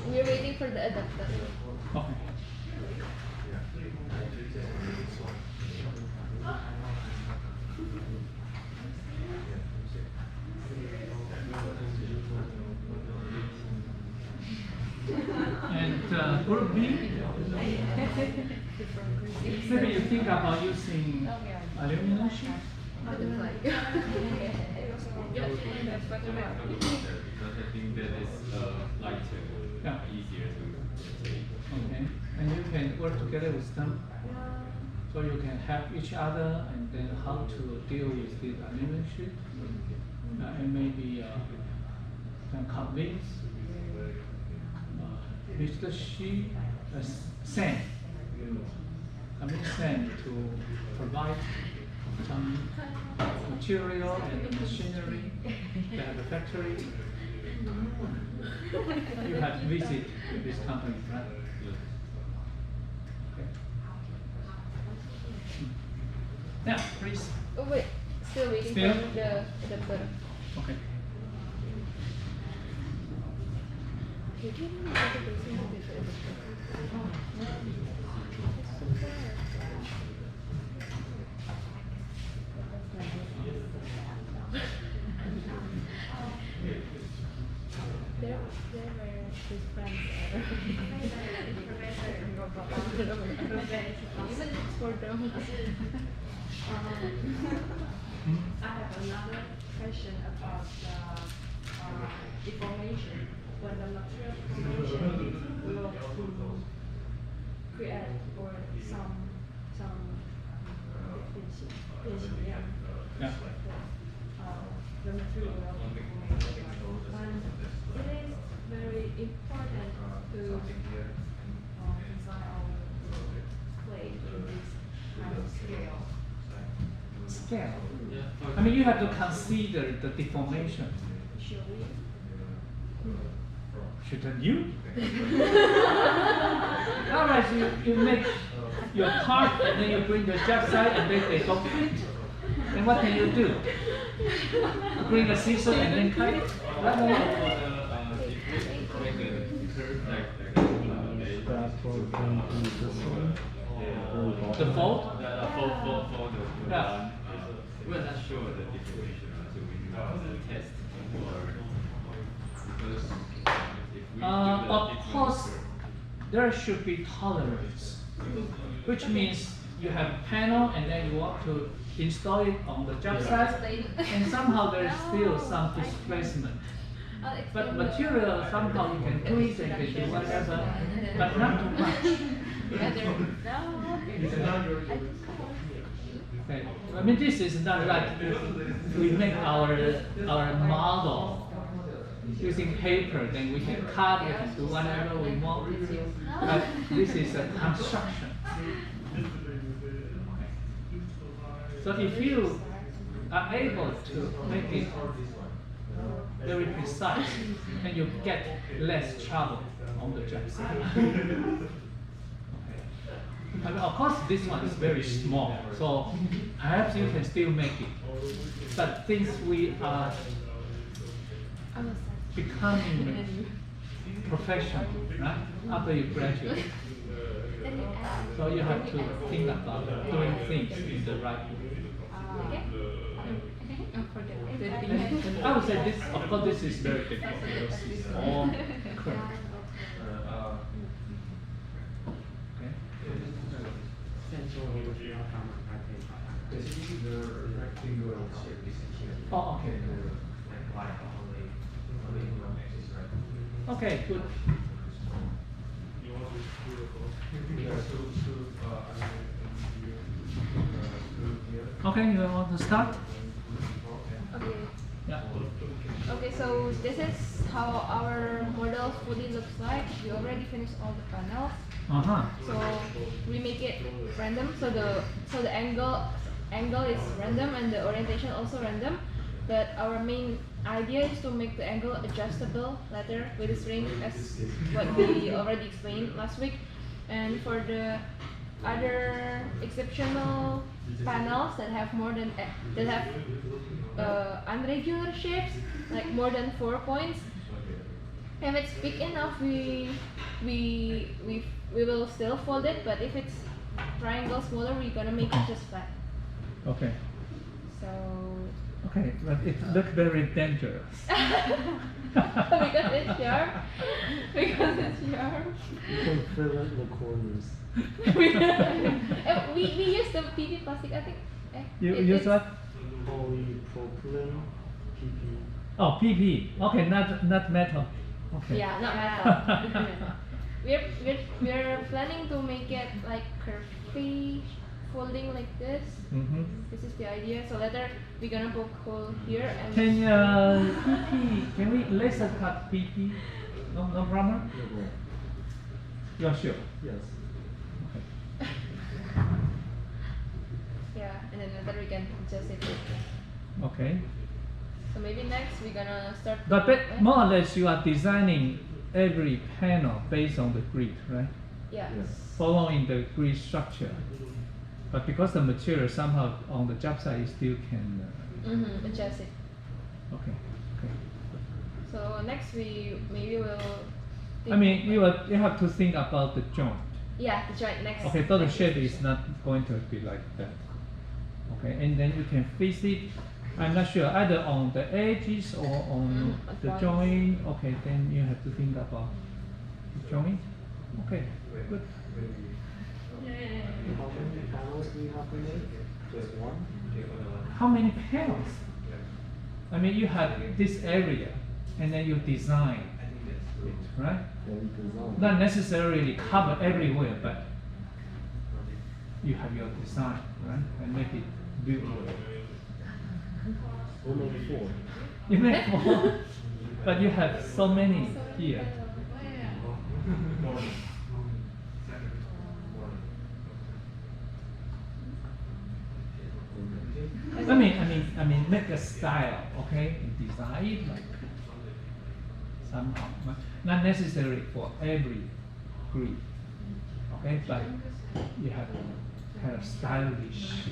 We're waiting for the adapter. Okay. And group B, maybe you think about using aluminum sheet. Because I think that is lighter, Yeah. easier to take. Okay, and you can work together with them. So you can help each other and then how to deal with this aluminum sheet. And maybe can convince Mr. Shi, Sen, convince Sen to provide some material and machinery. They have a factory. You have to visit this company, right? Okay. Now, please. Oh wait, still waiting Still? for the adapter. Okay. There were his friends even for them. I have another question about the deformation. When the material deformation will create or some Yeah. the material will deformation. And it is very important to design our plate in this kind of scale. Scale. I mean, you have to consider the deformation. Should we? Shouldn't you? Otherwise, you make your part and then you bring the job site and then they don't fit. Then what can you do? Bring a scissor and then cut it? Right away? The fold? Yeah. We're not sure the deformation until we test because if we do Of the course, there should be tolerance, which means you have a panel and then you want to install it on the job site, and somehow there is still some displacement. But material, somehow you can tweak and you can do whatever, but not too much. Okay. I mean, this is not like we make our model using paper, then we can cut it and do whatever we want. But this is a construction. So if you are able to make it very precise, then you get less trouble on the job site. I mean, of course, this one is very small, so perhaps you can still make it. But since we are becoming professional, right, after you graduate, so you have to think about doing things in the right way. And I would say this, of course, this is very difficult because it's all curved. Okay. Oh, okay. Okay, good. Okay, you want to start? Okay. Yeah. Okay, so this is how our model fully looks like. We already finished all the panels. So we make it random. So the angle is random and the orientation also random. But our main idea is to make the angle adjustable later with the string as what we already explained last week. And for the other exceptional panels that have more than that have unregular shapes, like more than 4 points, if it's big enough, we will still fold it. But if it's triangle smaller, we're gonna make it just flat. Okay. So Okay, but it looks very dangerous. because it's sharp, because it's sharp. You can fill in the corners. we use the PP plastic. I think. You use what? Polypropylene, PP. Oh, PP. Okay, not metal. Okay. Yeah, not metal. we're planning to make it like curvy folding like this. Mm-hmm. This is the idea. So later we're gonna poke hole here and Can PP? Can we laser cut PP? No problem. No. You're sure? Yes. Okay. yeah, and then later we can adjust it. Okay. So maybe next we're gonna start. But more or less, you are designing every panel based on the grid, right? Yeah. Yes. Following the grid structure. But because the material somehow on the job site, you still can. Adjust it. Okay. Okay. So next we maybe will. I mean, you have to think about the joint. Yeah, the joint next. Okay, so the next shape week. is not going to be like that. Okay, and then you can fix it. I'm not sure either on the edges or on on the points. joint. Okay, then you have to think about the joint. Okay, good. How many panels do you have to make? Just one? How many panels? I mean, you have this area, and then you design it, right? Then design. Not necessarily cover everywhere, but you have your design, right? And make it beautiful. We'll make 4. You make more, but you have so many here. I mean, make a style, okay? And design it like somehow, not necessarily for every grid, okay? But you have kind of stylish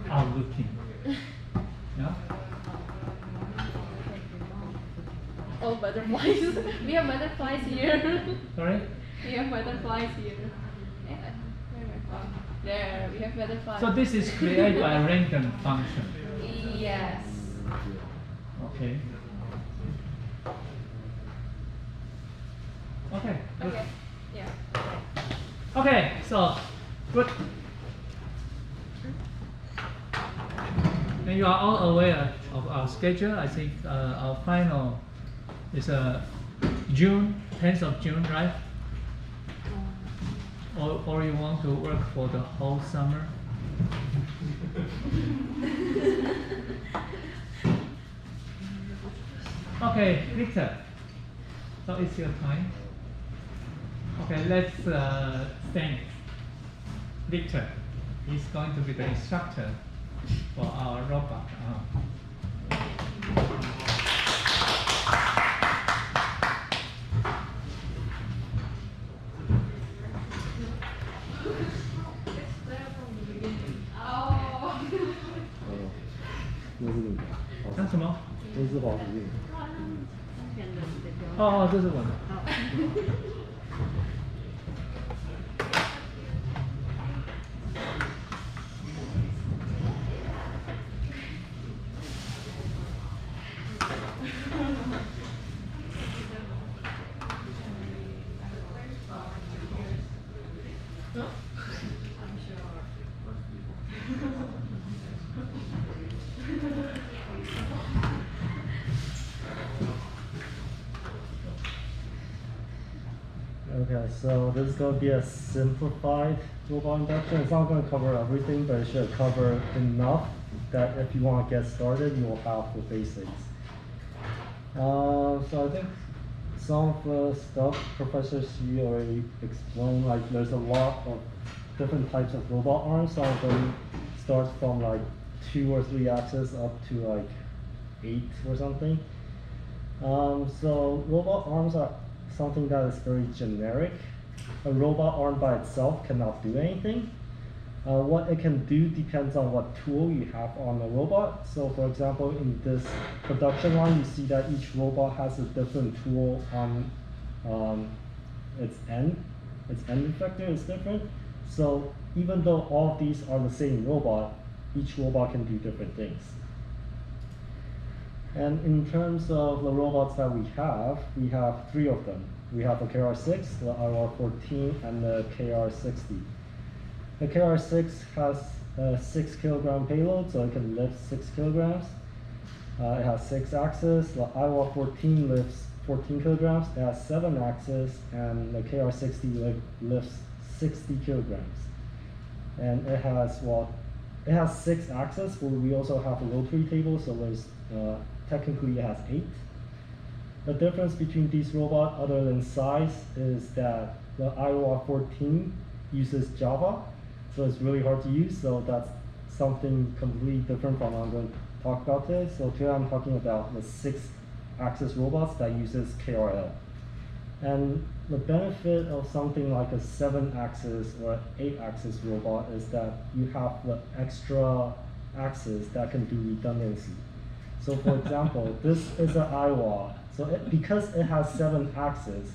outlooking, yeah. Oh, butterflies. We have butterflies here. Sorry. We have butterflies here. Yeah, where am I from? There, we have butterflies. So this is created by a random function. Yes. Okay. Okay. Good. Okay. Yeah. Okay. So good. And you are all aware of our schedule. I think our final is June, 10th of June, right? Or you want to work for the whole summer? Okay, Victor. So it's your time. Okay, let's thank Victor. He's going to be the instructor for our robot.那是你的。那什么？那是华福运。哦，这是我的。Okay, so this is going to be a simplified robot induction. It's not going to cover everything, but it should cover enough that if you want to get started, you will have the basics. So I think some of the stuff Professor Xu already explained, like there's a lot of different types of robot arms. Some of them starts from like 2 or 3 axes up to like 8 or something. So robot arms are something that is very generic. A robot arm by itself cannot do anything. What it can do depends on what tool you have on the robot. So for example, in this production line, you see that each robot has a different tool on its end. Its end effector is different. So even though all of these are the same robot, each robot can do different things. And in terms of the robots that we have 3 of them. We have the KR6, the IR14, and the KR60. The KR6 has a 6 kilogram payload, so it can lift 6 kilograms. It has 6 axes. The IR14 lifts 14 kilograms. It has 7 axes, and the KR60 lifts 60 kilograms. And it has 6 axes, but we also have a rotary table, so there's technically it has 8. The difference between these robots, other than size, is that the IOR14 uses Java, so it's really hard to use. So that's something completely different from what I'm going to talk about today. So today I'm talking about the 6-axis robots that uses KRL. And the benefit of something like a 7-axis or 8-axis robot is that you have the extra axis that can do redundancy. So for example, this is an IWA. So because it has 7 axes,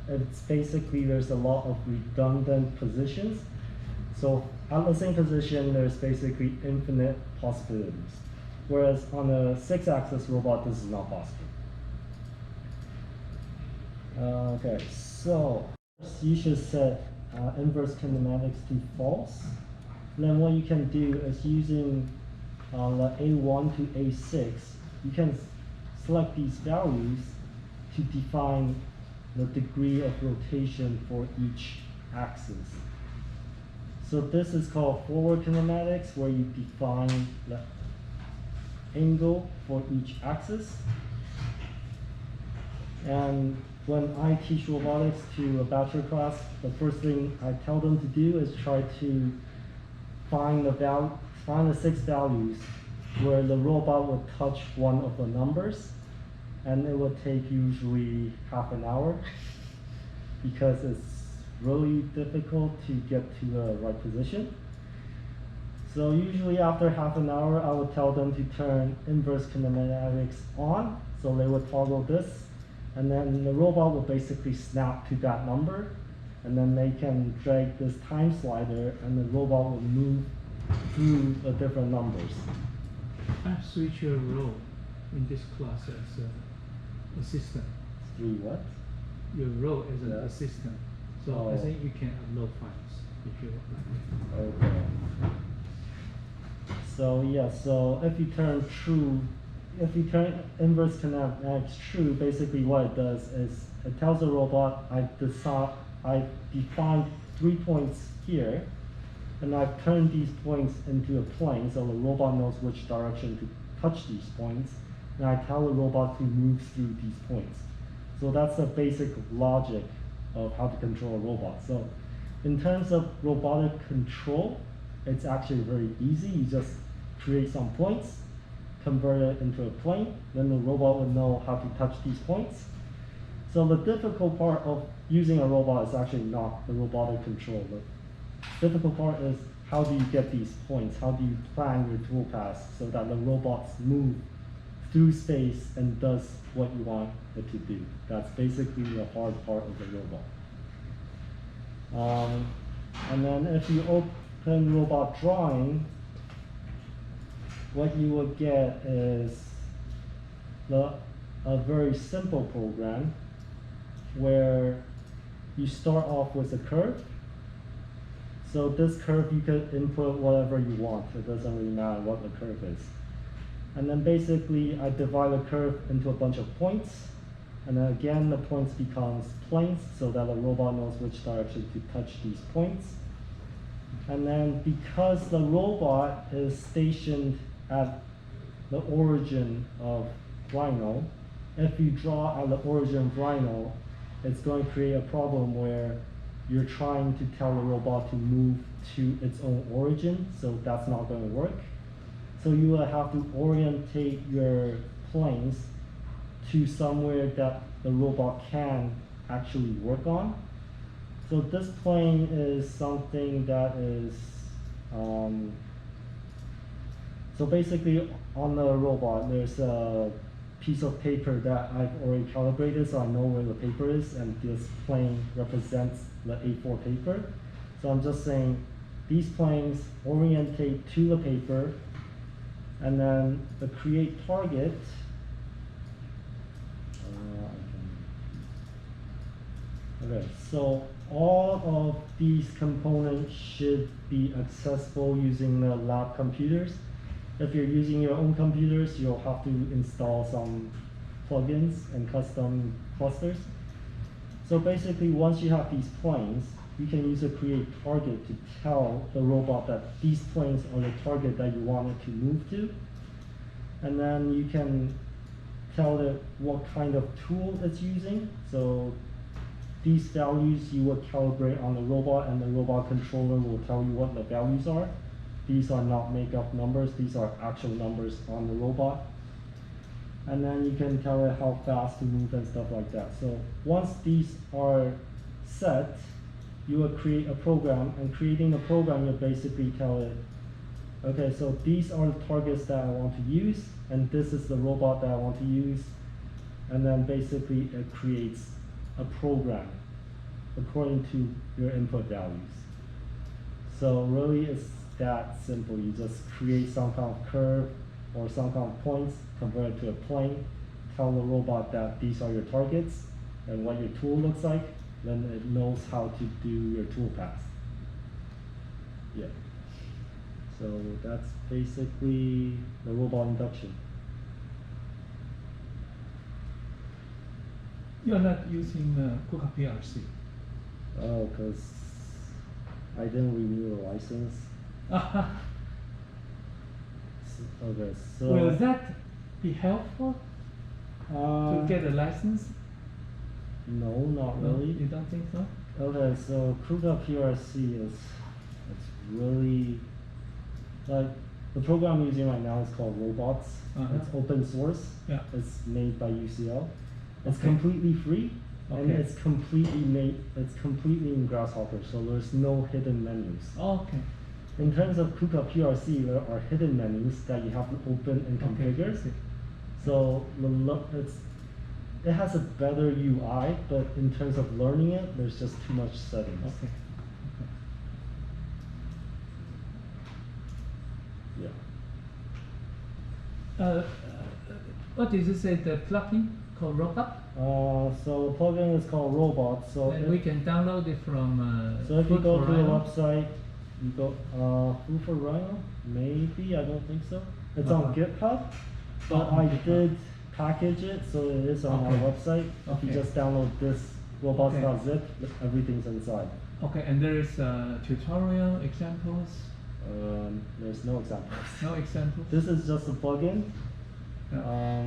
it's basically there's a lot of redundant positions. So at the same position, there's basically infinite possibilities. Whereas on a 6-axis robot, this is not possible. Okay, so you should set inverse kinematics to false. Then what you can do is using the A1 to A6, you can select these values to define the degree of rotation for each axis. So this is called forward kinematics, where you define the angle for each axis. And when I teach robotics to a bachelor class, the first thing I tell them to do is try to find the 6 values where the robot would touch one of the numbers, and it would take usually half an hour because it's really difficult to get to the right position. So usually after half an hour, I would tell them to turn inverse kinematics on, so they would toggle this, and then the robot will basically snap to that number, and then they can drag this time slider, and the robot will move through the different numbers. I switch your role in this class as an assistant. Through what? Your role as an Yeah. assistant. So Oh. I think you can upload files if you would like. Okay. So yeah, so if you turn inverse kinematics true, basically what it does is it tells the robot I defined 3 points here, and I've turned these points into a plane, so the robot knows which direction to touch these points, and I tell the robot to move through these points. So that's the basic logic of how to control a robot. So in terms of robotic control, it's actually very easy. You just create some points, convert it into a plane, then the robot will know how to touch these points. So the difficult part of using a robot is actually not the robotic control. The difficult part is how do you get these points? How do you plan your toolpaths so that the robots move through space and does what you want it to do? That's basically the hard part of the robot. And then if you open robot drawing, what you would get is a very simple program where you start off with a curve. So this curve, you could input whatever you want. It doesn't really matter what the curve is. And then basically, I divide the curve into a bunch of points. And then again, the points becomes planes so that the robot knows which direction to touch these points. And then because the robot is stationed at the origin of Rhino, if you draw at the origin of Rhino, it's going to create a problem where you're trying to tell the robot to move to its own origin, so that's not going to work. So you will have to orientate your planes to somewhere that the robot can actually work on. So this plane is something that is, so basically on the robot there's a piece of paper that I've already calibrated, so I know where the paper is, and this plane represents the A4 paper. So I'm just saying these planes orientate to the paper, and then the create target, okay, so all of these components should be accessible using the lab computers. If you're using your own computers, you'll have to install some plugins and custom clusters. So basically, once you have these planes, you can use a create target to tell the robot that these planes are the target that you want it to move to. And then you can tell it what kind of tool it's using. So these values you would calibrate on the robot, and the robot controller will tell you what the values are. These are not make-up numbers, these are actual numbers on the robot. And then you can tell it how fast to move and stuff like that. So once these are set, you will create a program, and creating a program, you basically tell it, okay, so these are the targets that I want to use, and this is the robot that I want to use. And then basically it creates a program according to your input values. So really it's that simple. You just create some kind of curve or some kind of points, convert it to a plane, tell the robot that these are your targets and what your tool looks like, then it knows how to do your tool path. Yeah. So that's basically the robot induction. You're not using KUKA PLC. Oh, because I didn't renew the license. Okay, so Will that be helpful to get a license? No, not No, really. you don't think so? Okay, so KUKA PRC is, it's really, like, the program I'm using right now is called Robots. It's open source. Yeah. It's made by UCL. It's Okay. completely free, and Okay. it's completely in Grasshopper, so there's no hidden menus. Oh, okay. In terms of KUKA PRC, there are hidden menus that you have to open and configure. I see. So it has a better UI, but in terms of learning it, there's just too much settings. Okay. Yeah. What did you say, the plugin called Robot? So the plugin is called Robot. So And we can download it from so if you Food go for to the Rhino? website, you go Food for Rhino? Maybe, I don't think so. It's on GitHub, but on I GitHub. did package it, so it is on Okay. our website. If you Okay. just download this robots.zip, everything's inside. Okay, and there is tutorial examples? There's no examples. No examples? This is just a plugin. Yeah.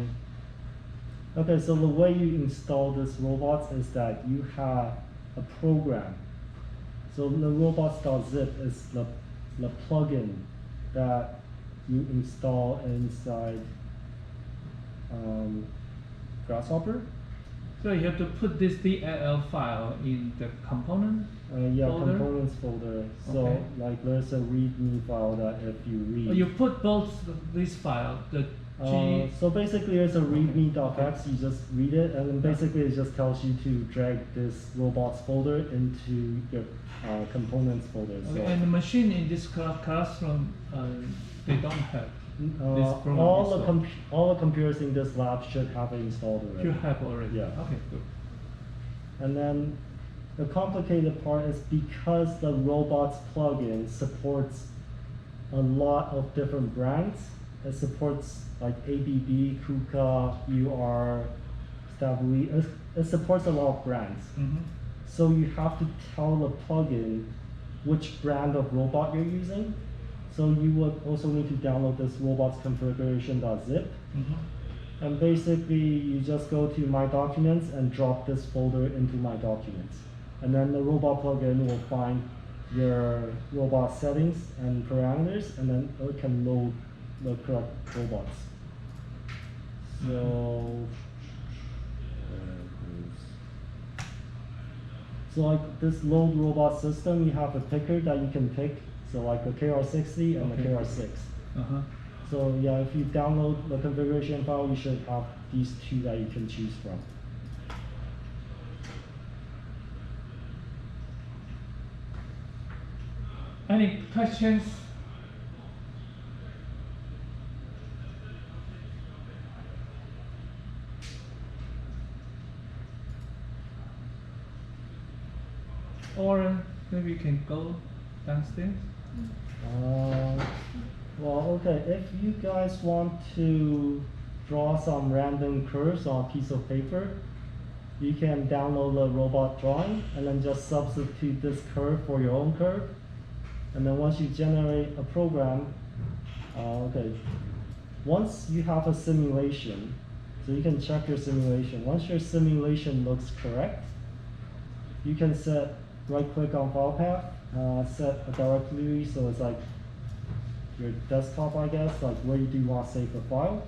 Okay, so the way you install this robots is that you have a program. So the robots.zip is the plugin that you install inside Grasshopper. So you have to put this DLL file in the component? Yeah, Folder? components folder. So Okay. like there's a README file that if you read. You put both this file, the G. So basically it's a readme.x, you just read it, and then basically it just tells you to drag this robots folder into your components folder. So Okay, and the machine in this classroom, they don't have this program installed. all the computers in this lab should have it installed already. You have already? Yeah. Okay, good. And then the complicated part is because the robots plugin supports a lot of different brands. It supports like ABB, KUKA, UR, it supports a lot of brands. So you have to tell the plugin which brand of robot you're using. So you would also need to download this robots configuration.zip. And basically you just go to My Documents and drop this folder into My Documents. And then the robot plugin will find your robot settings and parameters, and then it can load the correct robots. So like this load robot system, you have a picker that you can pick. So like the KR60 and the KR6. So yeah, if you download the configuration file, you should have these two that you can choose from. Any questions? Or maybe we can go downstairs. Well, okay, if you guys want to draw some random curves on a piece of paper, you can download the robot drawing and then just substitute this curve for your own curve. And then once you generate a program, once you have a simulation, so you can check your simulation. Once your simulation looks correct, you can right-click on File Path, set a directory, so it's like your desktop, I guess, like where you do want to save the file.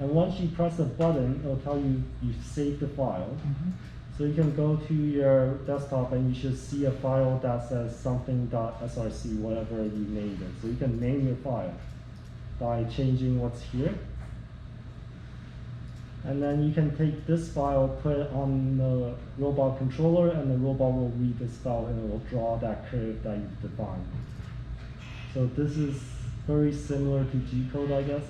And once you press the button, it'll tell you you've saved the file. So you can go to your desktop and you should see a file that says something.src, whatever you named it. So you can name your file by changing what's here. And then you can take this file, put it on the robot controller, and the robot will read this file and it will draw that curve that you've defined. So this is very similar to G-code, I guess.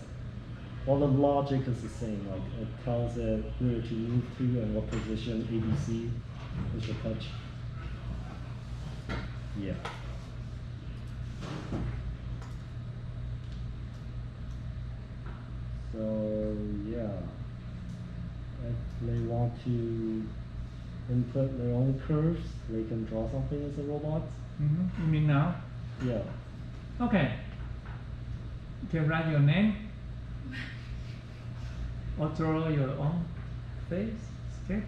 All the logic is the same, like it tells it where to move to and what position, ABC, push or touch. Yeah. So yeah, if they want to input their own curves, they can draw something as a robot. You mean now? Yeah. Okay. You can write your name or draw your own face, sketch.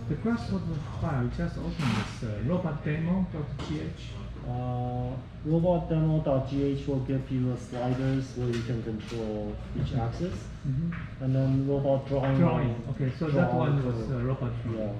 The grasshopper file, just open this robotdemo.gh. Robotdemo.gh will give you the sliders where you can control each axis. And then robot drawing. Okay, so that one was robot drawing. Yeah.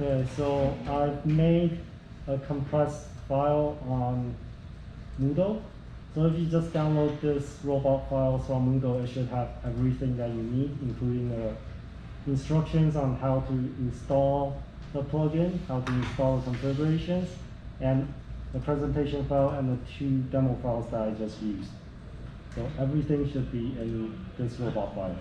Okay, so I've made a compressed file on Moodle. So if you just download this robot files from Moodle, it should have everything that you need, including the instructions on how to install the plugin, how to install the configurations, and the presentation file and the 2 demo files that I just used. So everything should be in this robot files.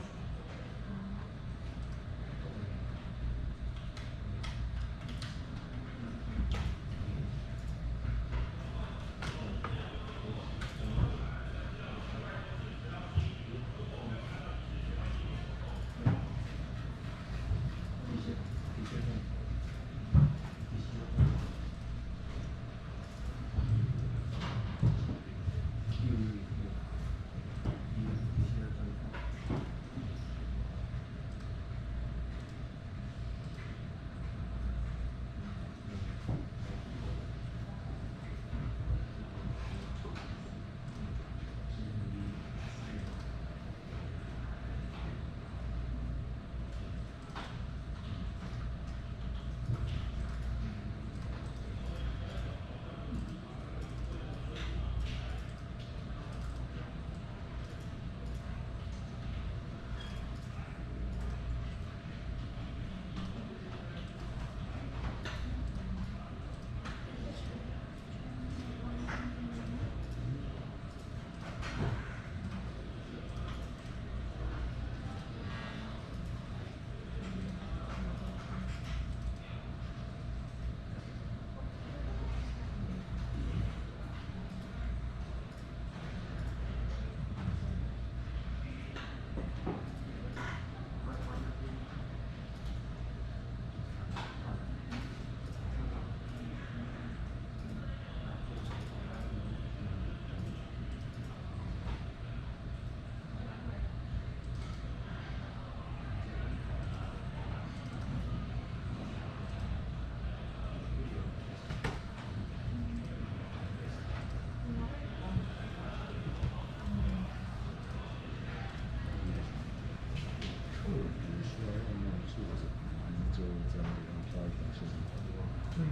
对，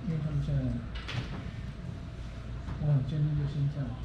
因为他们现在，今天就先这样做。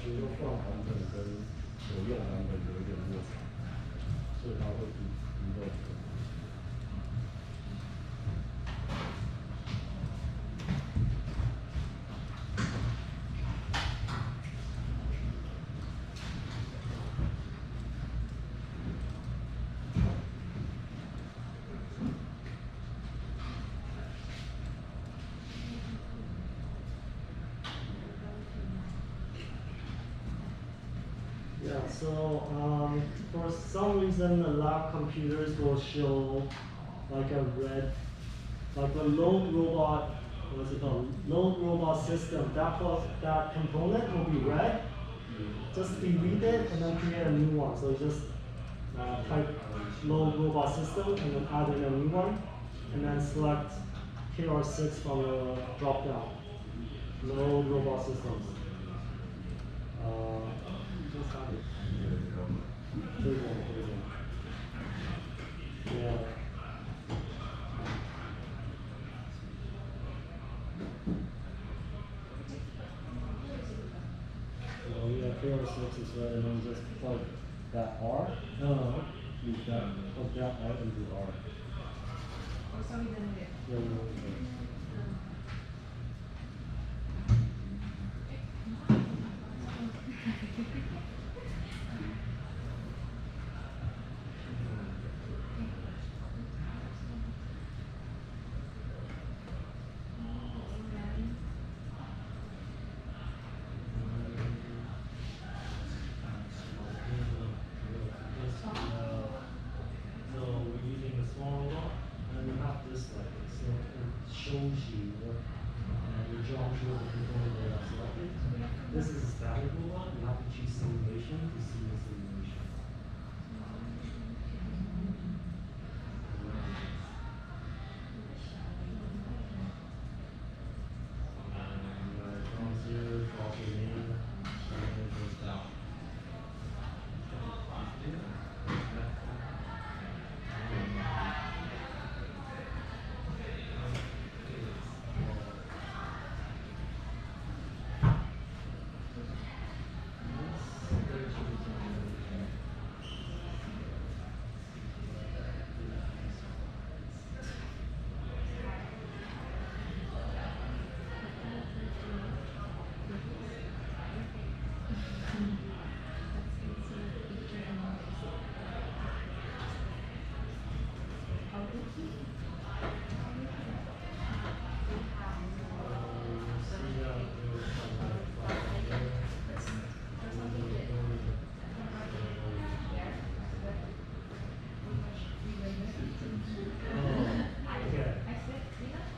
使用放版本跟有用版本有一点落差，所以它会遗漏。Yeah, so for some reason the lab computers will show like a red, like a load robot, what's it called? Load robot system. That component will be red. Just delete it and then create a new one. So just type load robot system and then add in a new one, and then select KR6 from the drop down. Load robot systems. Just have it. Third one. Yeah. So yeah, KR6 is right, and then just plug that R. No, leave that. Plug that R into R. So we done it. Yeah, yeah. So we're using a small robot, and we have this like so it shows you the geometry of the component that are selected. This is a static robot. You have to choose simulation to see the simulation. From zero, drop your name, and then it goes down.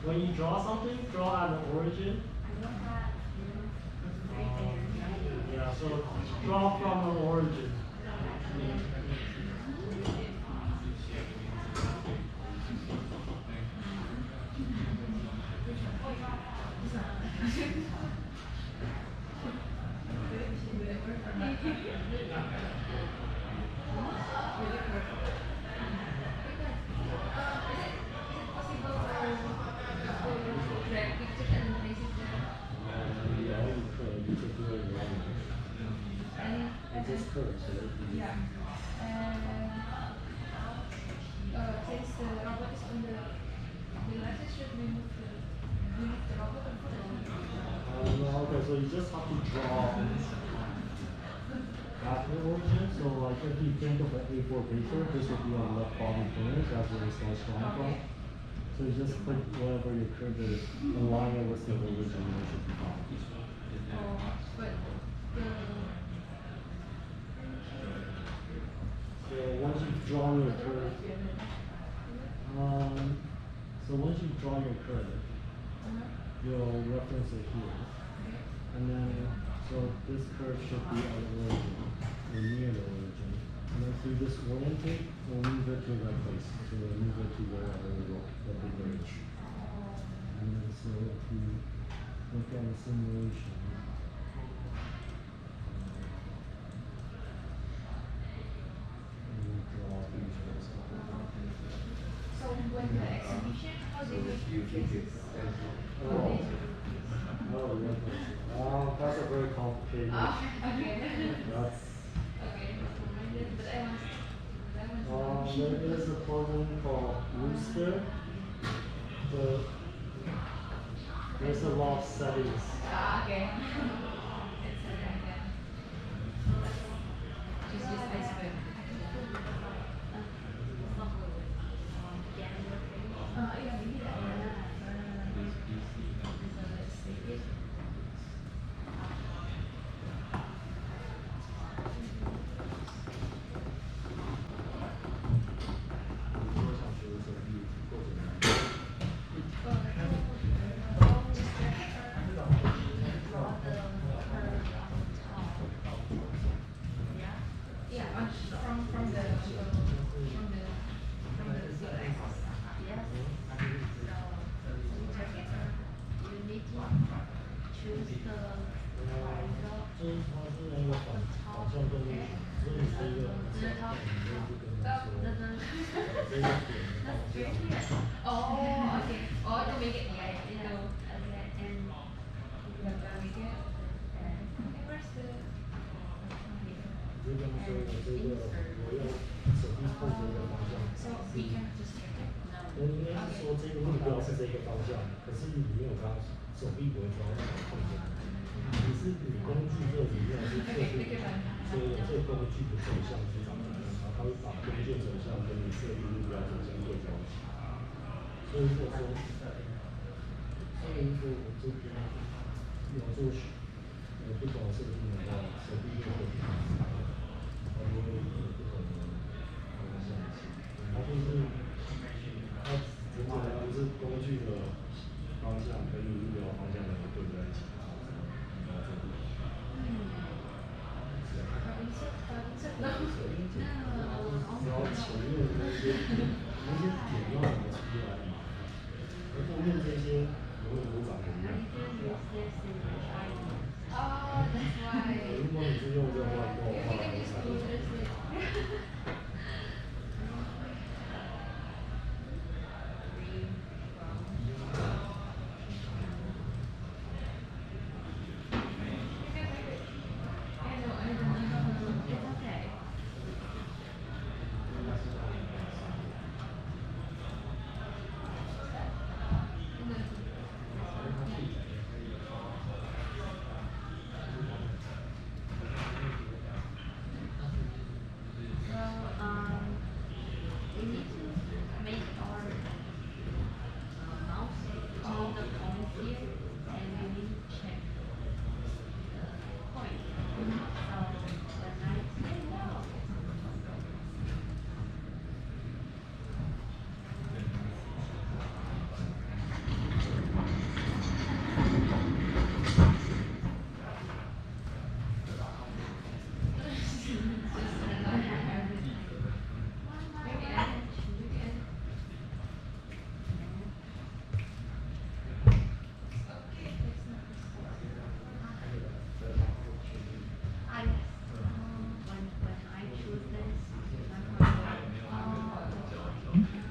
When you draw something, draw at the origin. Yeah, so draw from the origin. Yeah. Since the robot is on the left, should we move the robot or put it on? Okay, so you just have to draw at the origin. So like if you think of an A4 paper, this would be on the left bottom corner, so that's where it starts drawing from. So you just click whatever your curve is, align it with the origin, and it should be fine. But So once you've drawn your curve, you'll reference it here. And then, so this curve should be at the origin, or near the origin. And then through this orientate, we'll move it to the right place. So we'll move it to wherever we want, the bigger edge. And then so if you look at the simulation, so when the exhibition, how they make you faces? That's a very complicated. Okay. That's, Okay. But I want there is a program called Rooster. There's a lot of settings. okay. It's okay, yeah. Just iceberg. Yeah, maybe that one. Oh, okay. Oh, to make it, yeah, you know. Where's the? 就这样说的，这个我用手臂控制的方向。 So we can just check it. 应该是说这个目标是这个方向，可是你没有刚手臂不会抓到控制。你是你工具这里面是确定这工具的走向是长怎样，然后它会把工具走向跟你设定目标走向对焦一起。所以如果说，所以如果我这边有做不同的设定的话，手臂就会不同，它就会有不同的方向性。它就是它很简单，就是工具的方向跟你目标方向两个对在一起。然后前面那些点要怎么出来嘛？而后面这些永远都长得一样。Oh, that's why. 如果你是用这个画风的话，你才会。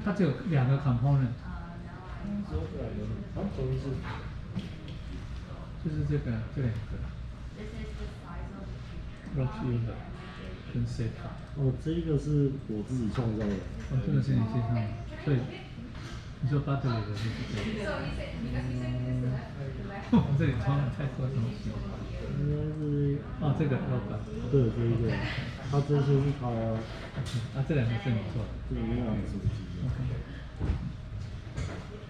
它只有2个 component， 就是这个这2个 rock user 跟 set。哦，这个是我自己创造的。哦，这个是你介绍的，所以你说 battery 的就是这个。我这里装了太多东西。应该是哦，这个 rock。对，这一个，它这些是它。啊，这2个是你做的。这2个是我自己。OK。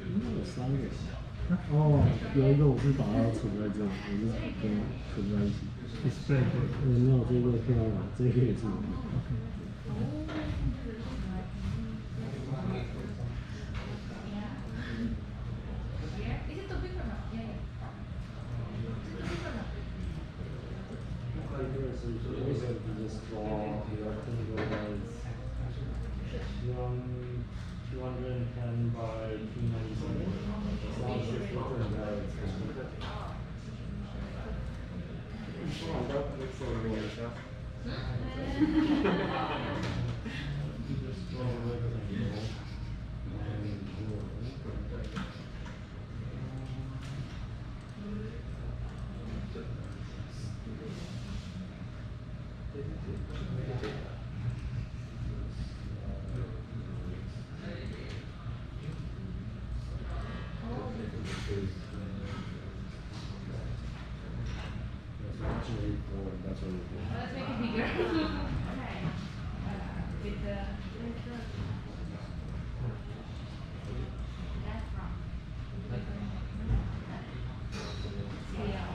应该有3个。哦，有一个我是把它存在这里，我是跟它存在一起。display 没有这个漂亮，这个也是我的。Is it too big or not? Yeah, yeah. Is it too big or not? This is just draw the rectangle as 210 by 297. It's not 6 foot in there, it's 6 foot. You just draw a rectangle and draw. That's what we're doing. Let's make it bigger. Okay. With the that's wrong. Scale.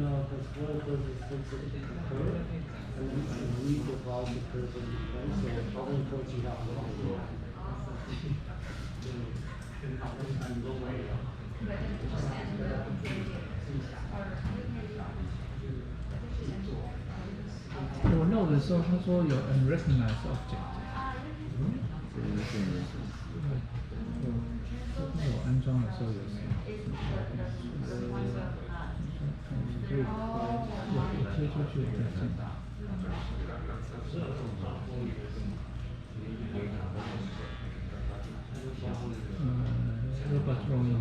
No, because what it does is takes a curve and then reads across the curve in place, so how many points you have to do.我弄的时候，他说有 unrecognized object。我安装的时候有没有？我贴出去再见。robot drawing。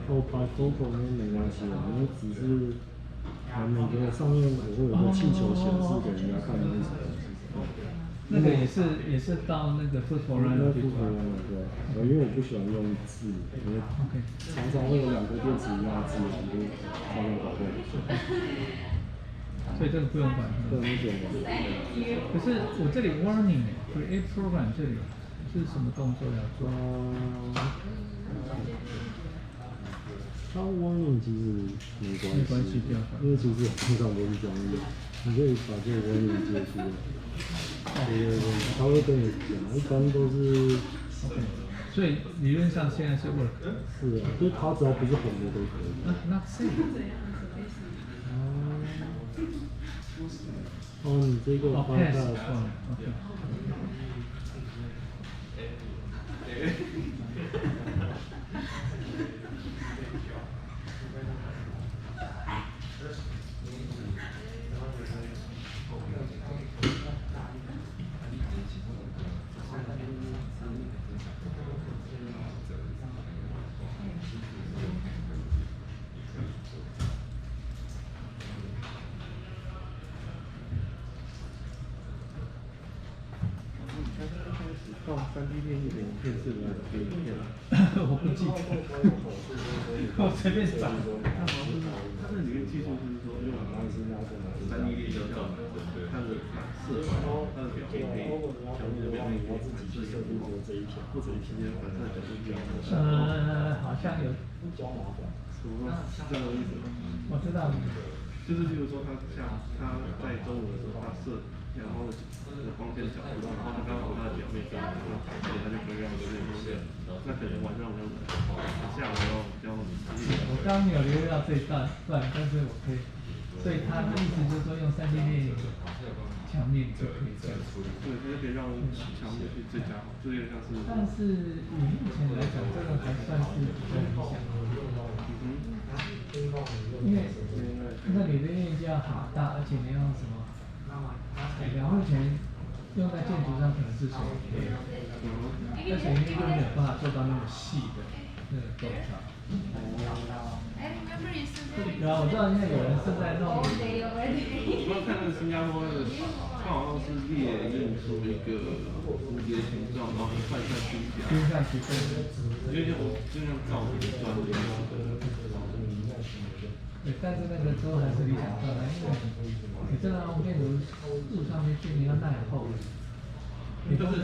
哦，把 GoPro 那没关系的，因为只是每个上面我会有个气球显示给人家看的是什么。那个也是到那个 tutorial 去做。对，因为我不喜欢用字，因为常常会有2个电池一样的字，我就常常搞混。所以这个不用管。对，不用管。可是我这里 warning create program 这里是什么动作要做？它 warning 其实没关系，因为其实通常都是这样用，你可以把这个 warning 接出来。对，他会跟你讲，一般都是。OK， 所以理论上现在是 work。是啊，就是它只要不是红的都可以。那 save。哦，你这个方法。OK。到3D 列印的影片是哪个影片？我不记得，我随便找。它这里面技术就是说，因为我当时3D 列印要它的色彩、它的表面可以，墙面的表面可以自己去设定说这一条或者一天反射角度不一样。好像有。什么？是这个意思吗？我知道。就是比如说，它像它在中午的时候，它射阳光的光线角度，然后它刚好它的表面跟它所以它就不会让这些东西。那可能晚上我下午要比较。我刚刚有留意到这一段，但是我可以，所以他的意思就是说用3D 列印墙面就可以这样。对，它就可以让墙面去最佳化，就有点像是。但是以目前来讲，这个还算是比较理想的。因为那你的面积要好大，而且你要什么？目前用在建筑上可能是水泥类，但水泥类就没有办法做到那么细的那个构造。然后我知道现在有人正在弄。我刚看那个新加坡的，它好像是列印出一个蝴蝶形状，然后一块一块拼起来。拼上去，对。就像造型砖一样的。对，但是那个都还是理想状态，因为你真的用建筑路上面去，你要耐厚。你风吹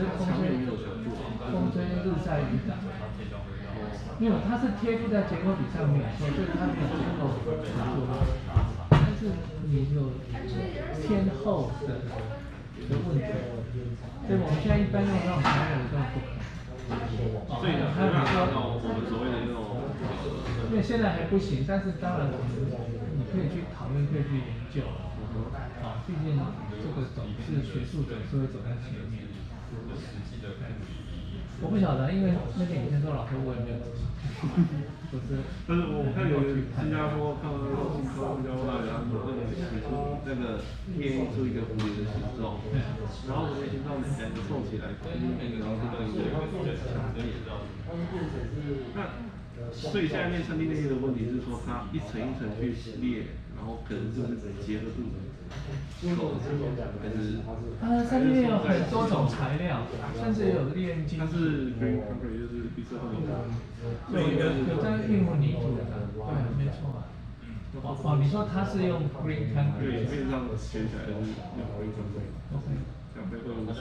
日晒雨打。没有，它是贴附在结构体上面，所以它没有结构的作用。但是你有偏厚的问题，所以我们现在一般用那种材料的都不可能。所以还有达到我们所谓的那种。因为现在还不行，但是当然你可以去讨论，可以去研究。毕竟这个总是学术总是会走在前面。我不晓得，因为那个影片说老师我也没有仔细看，但是我看有新加坡看到那个新加坡然后那个那个贴出一个蝴蝶的形状，然后蝴蝶形状2个凑起来，然后那所以现在3D 列印的问题是说，它一层一层去列，然后可能就是结合度够，还是3D 列印有很多种材料，甚至有列印金属。它是 green concrete 就是绿色混凝土。对，有在运用泥土的，对，没错。哦，你说它是用 green concrete，面上写起来是用 green concrete， OK， 两倍会无锡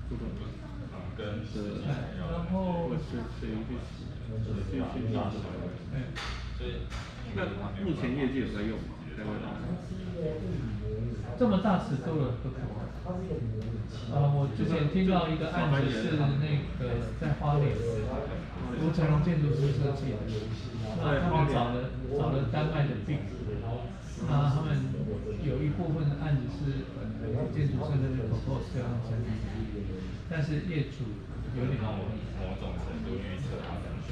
不同的，然后或是谁去洗，那目前业界有在用吗？在未来？这么大尺度的不可能。我之前听到一个案子是那个在花莲，吴成龙建筑师设计的，那他们找了丹麦的病，那他们有一部分的案子是建筑师那边 propose 要用3D，但是业主有点某种程度预测，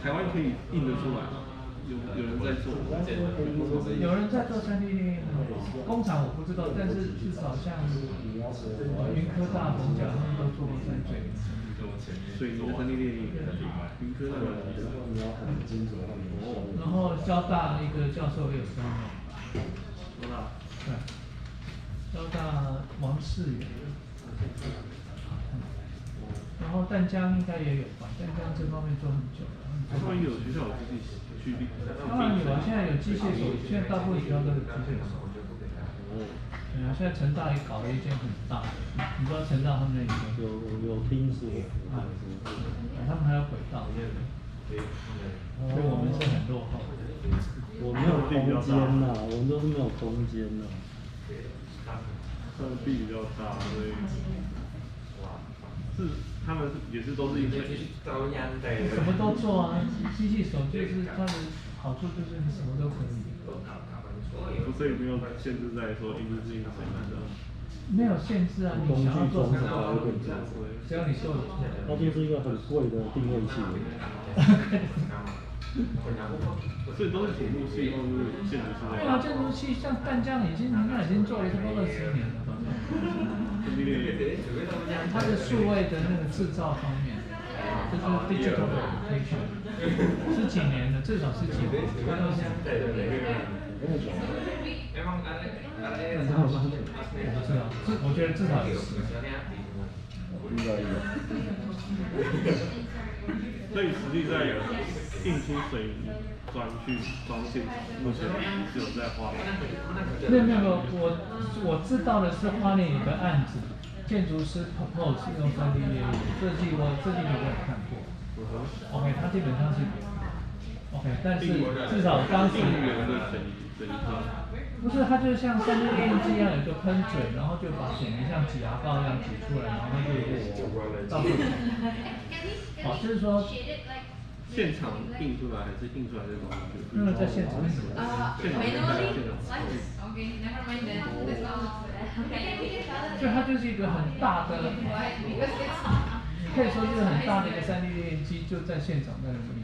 台湾可以印得出来吗？有人在做，有人在做3D 列印，工厂我不知道，但是至少像云科大、逢甲他们都做过3D 列印。水泥的3D 列印，云科大的，然后交大一个教授也有在弄。多大？对，交大王世元。然后淡江应该也有吧，淡江这方面做很久了。他们有学校有自己去立。当然有啊，现在有机械手，现在大部分学校都有机械手。对啊，现在成大也搞了一间很大的，你知道成大他们那里有听说，他们还有轨道，所以我们是很落后的。我没有空间呐，我们都是没有空间呐。他们地比较大，所以是他们也是都是一水。什么都做啊，机器手就是它的好处就是你什么都可以。所以没有限制在说一定是一个水难的。没有限制啊，你想要做什么，只要你做得出来。它就是一个很贵的定位器。所以都是土木系或是建筑系。对啊，建筑系像淡江已经做了差不多20年了。它的数位的那个制造方面，就是 digital fabrication， 10几年了，至少10几年。我觉得至少有10年。应该有。所以实际在印出水泥砖去装现场，目前只有在花莲。没有，我知道的是花莲有个案子，建筑师 propose 用3D 列印设计，我有看过。OK， 它基本上是OK， 但是至少当时不是，它就像3D 列印机一样，有个喷嘴，然后就把水泥像挤牙膏一样挤出来，然后它就到处跑。就是说，现场印出来还是印出来这种？那个在现场。所以它就是一个很大的，你可以说就是很大的一个3D 列印机，就在现场在那里。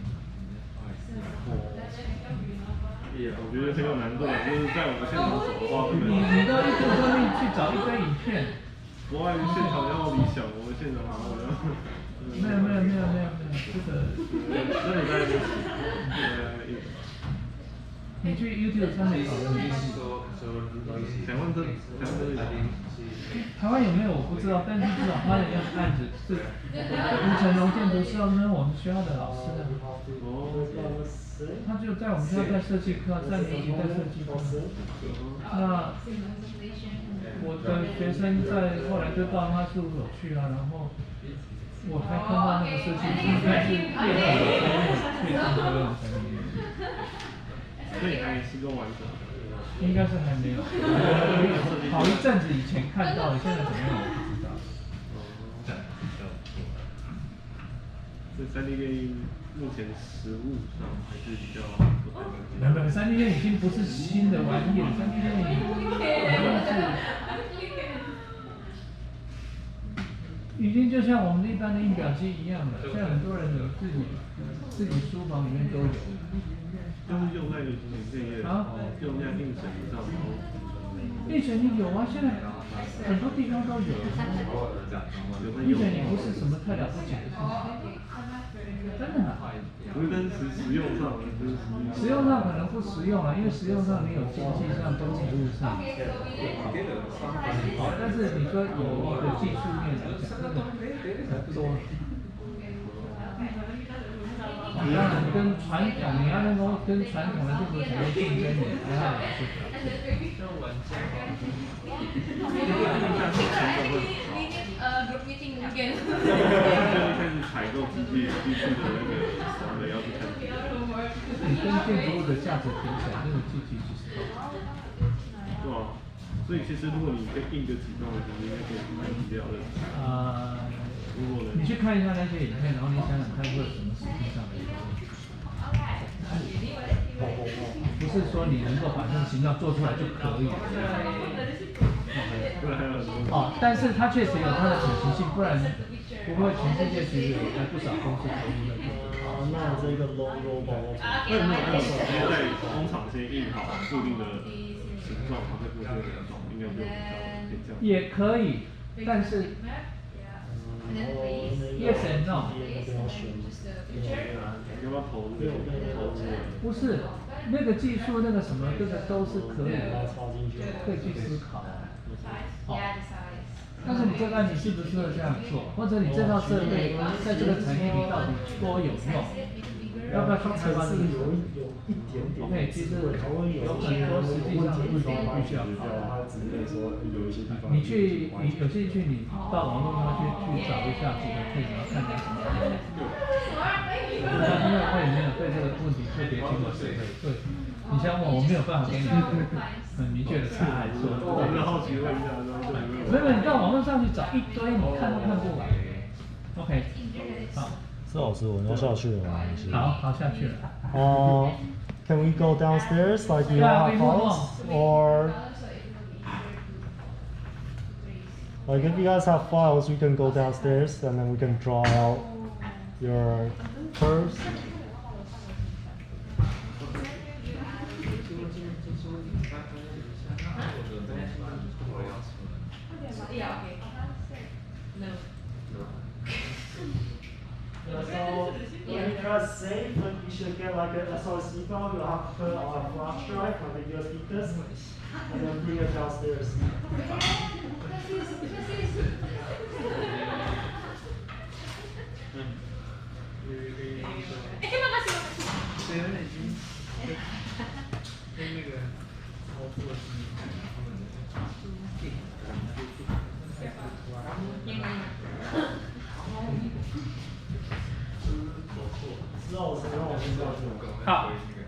我觉得很有难度，就是在我们现场走的话，你到YouTube上面去找一堆影片。国外现场要理想，我们现场好像。没有，这个。那你在那边你去 YouTube 上面找的。台湾有没有我不知道，但是至少他的一个案子是吴成龙建筑师，那我们学校的老师啊。他就在我们学校在设计课，3年级在设计课。那我的学生后来就到他事务所去啊，然后我才看到那个设计图，应该是最后的最终的用3D。所以还没施工完成。应该是还没有，好一阵子以前看到的，现在怎么样我不知道。这3D 列印目前实物上还是比较不太明显。没有，3D 列印已经不是新的玩意了，3D 列印已经就像我们一般的印表机一样了，现在很多人有自己书房里面都有。就是用在你这页，用在印水泥上。印水泥有啊，现在很多地方都有。印水泥不是什么太了不起的事情，真的啊。不是跟实用上，实用上可能不实用啊，因为实用上你有经济上、工程路上。好，但是你说有一个技术面来讲，真的很多。当然跟传统你要能够跟传统的建筑产业竞争，你还要有这条件。group meeting again. 就一开始采购机器的那个要去看。你跟建筑物的价值比起来，那个机器其实都好。对啊，所以其实如果你可以印个几栋，其实应该可以蛮低调的。你去看一下那些影片，然后你想想看会有什么实际上的一个问题。不是说你能够把这个形状做出来就可以了。哦，但是它确实有它的可行性，不然不会全世界其实有还不少公司投入在这里。那这个 logo 包装，没有，在工厂先印好固定的形状，然后再做这个形状，应该就可以这样。也可以，但是 yes and no。要不要投这个？不是，那个技术那个什么，这个都是可以可以去思考。好。但是你这个你适不适合这样做，或者你这套设备在这个产业里到底多有用？要不要去开发这个？OK， 其实有很多实际上的问题必须要考虑。你有兴趣，你到网络上去找一下几个配置，然后看一下什么样的。因为我也没有对这个问题特别清楚设备，对，你想问我没有办法给你很明确的答案。我比较好奇问一下，没有，你到网络上去找一堆，你看都看不完。OK， 好。施老师，我们要下去了吗？好，下去了。Can we go downstairs like you have files, or like if you guys have files, we can go downstairs and then we can draw out your curves. Yeah, okay. No. So when you press save, you should get like a SRC file. You'll have to put it on a flash drive on the USB disk, and then bring it downstairs.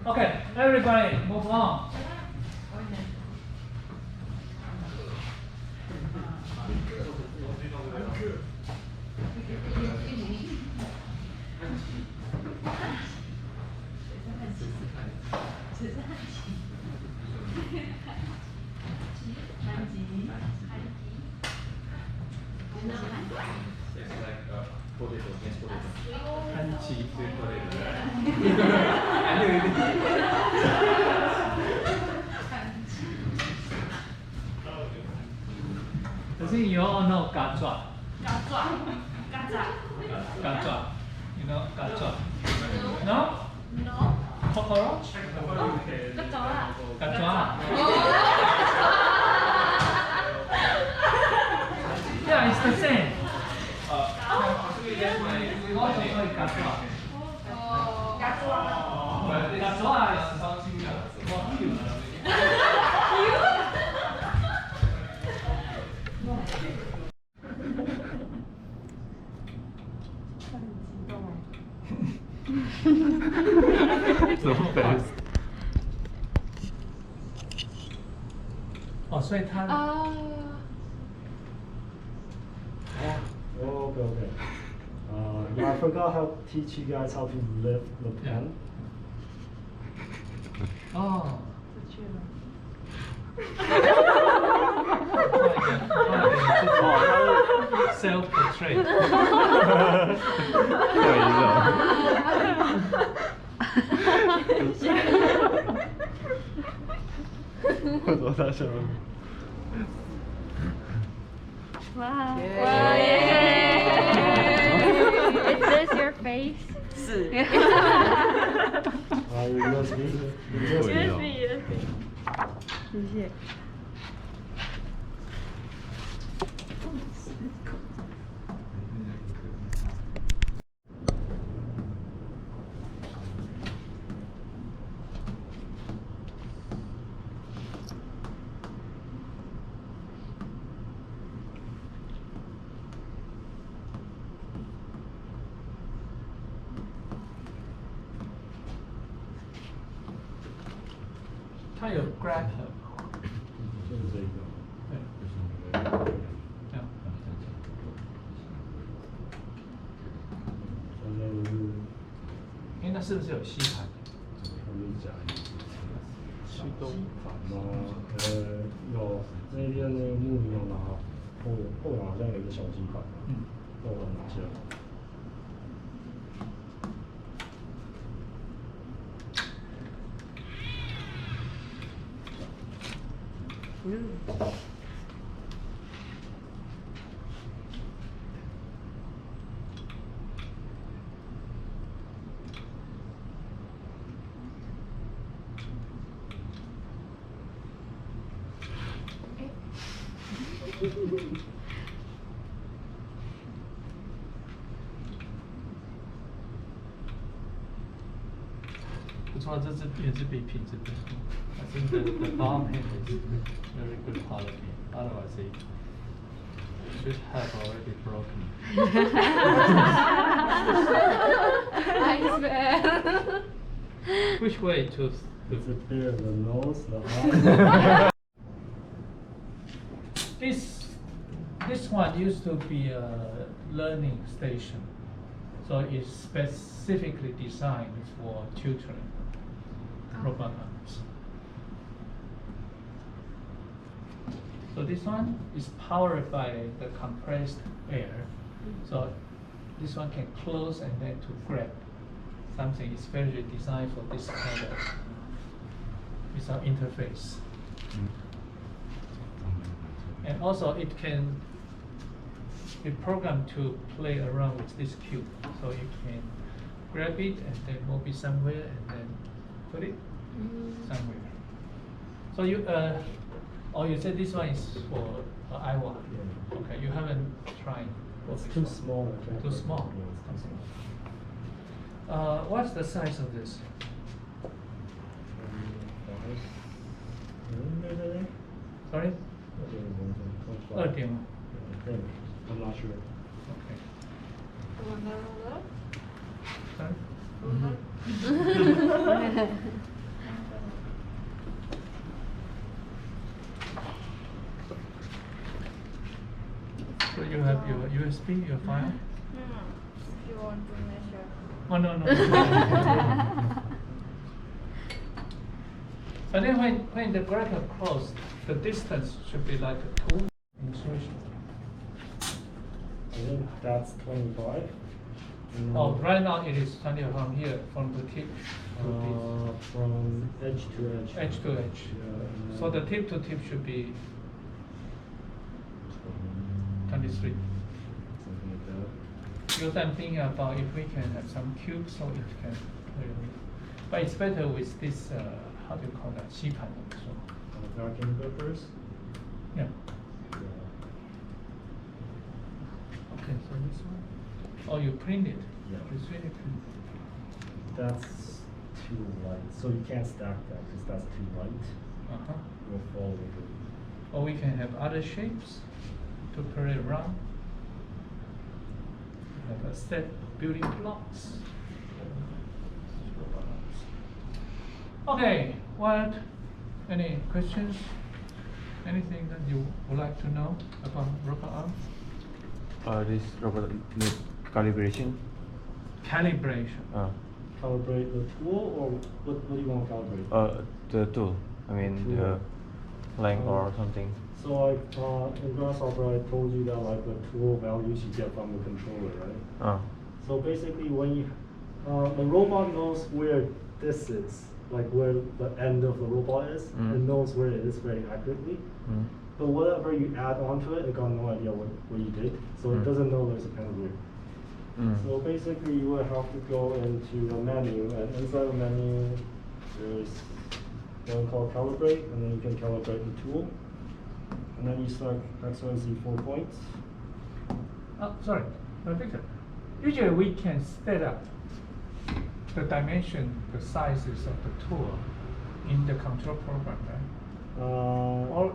Okay, everybody, move on. I think you all know gazwa. Gazwa. You know gazwa? No? No. Cockroach? Gazwa. Yeah, it's the same. We also call it gazwa. Gazwa is more cute. So fast. 哦，所以它。Okay. Yeah, I forgot how to teach you guys how to lift the pen. Oh. Self-portrait. 为什么他笑？ Wow. Wow. Is this your face? 是。USB。谢谢。它有 grab， 就是这个。对，这样。现在就是那是不是有吸盘？我就讲驱动盘吗？有那边那个木没有拿，后面好像有一个小机盘，后面拿下来。不错，这支也是比品质不错。I think the ball pen is very good quality. Otherwise, it should have already broken. Nice man. Which way to? Is it there? The nose, the eye. This one used to be a learning station, so it's specifically designed for tutoring robot arms. So this one is powered by the compressed air. So this one can close and then to grab something. It's specially designed for this kind of without interface. And also it can be programmed to play around with this cube. So you can grab it and then move it somewhere and then put it somewhere. So you you said this one is for Iowa. Yeah. Okay, you haven't tried. It's too small. I think. Too small. Yeah, it's too small. What's the size of this? Sorry? 2.5. I'm not sure. Okay. Ruler? Sorry? Ruler? So you have your USB, your file? If you want to measure. Oh no. But then when the bracket closed, the distance should be like a 2 insertion. I think that's 25. Oh, right now it is 20 from here, from the tip to From edge to edge. edge to edge. Yeah, So the tip to tip should be 23. Something like that. Because I'm thinking about if we can have some cubes so it can play with. But it's better with this, how do you call that? 吸盘 also. Vacuum clippers. Yeah. Yeah. Okay, so this one. Oh, you print it? Yeah. It's really print. That's too light, so you can't stack that because that's too light. Uh-huh. It will fall over. Or we can have other shapes to play around. Have a set building blocks. Okay, what? Any questions? Anything that you would like to know about robot arms? This robot need calibration. Calibration. Calibrate the tool, or what do you want to calibrate? The tool. I mean Tool. the length or something. So like in Grasshopper, I told you that like the tool values you get from the controller, right? So basically, when you the robot knows where this is, like where the end of the robot is, it knows where it is very accurately. But whatever you add onto it, it got no idea what you did, so it doesn't know there's a pendulum. So basically, you would have to go into the menu, and inside the menu, there's one called calibrate, and then you can calibrate the tool. And then you select XYZ 4 points. Oh, sorry, Victor. Usually we can set up the dimension, the sizes of the tool in the control program, right? Or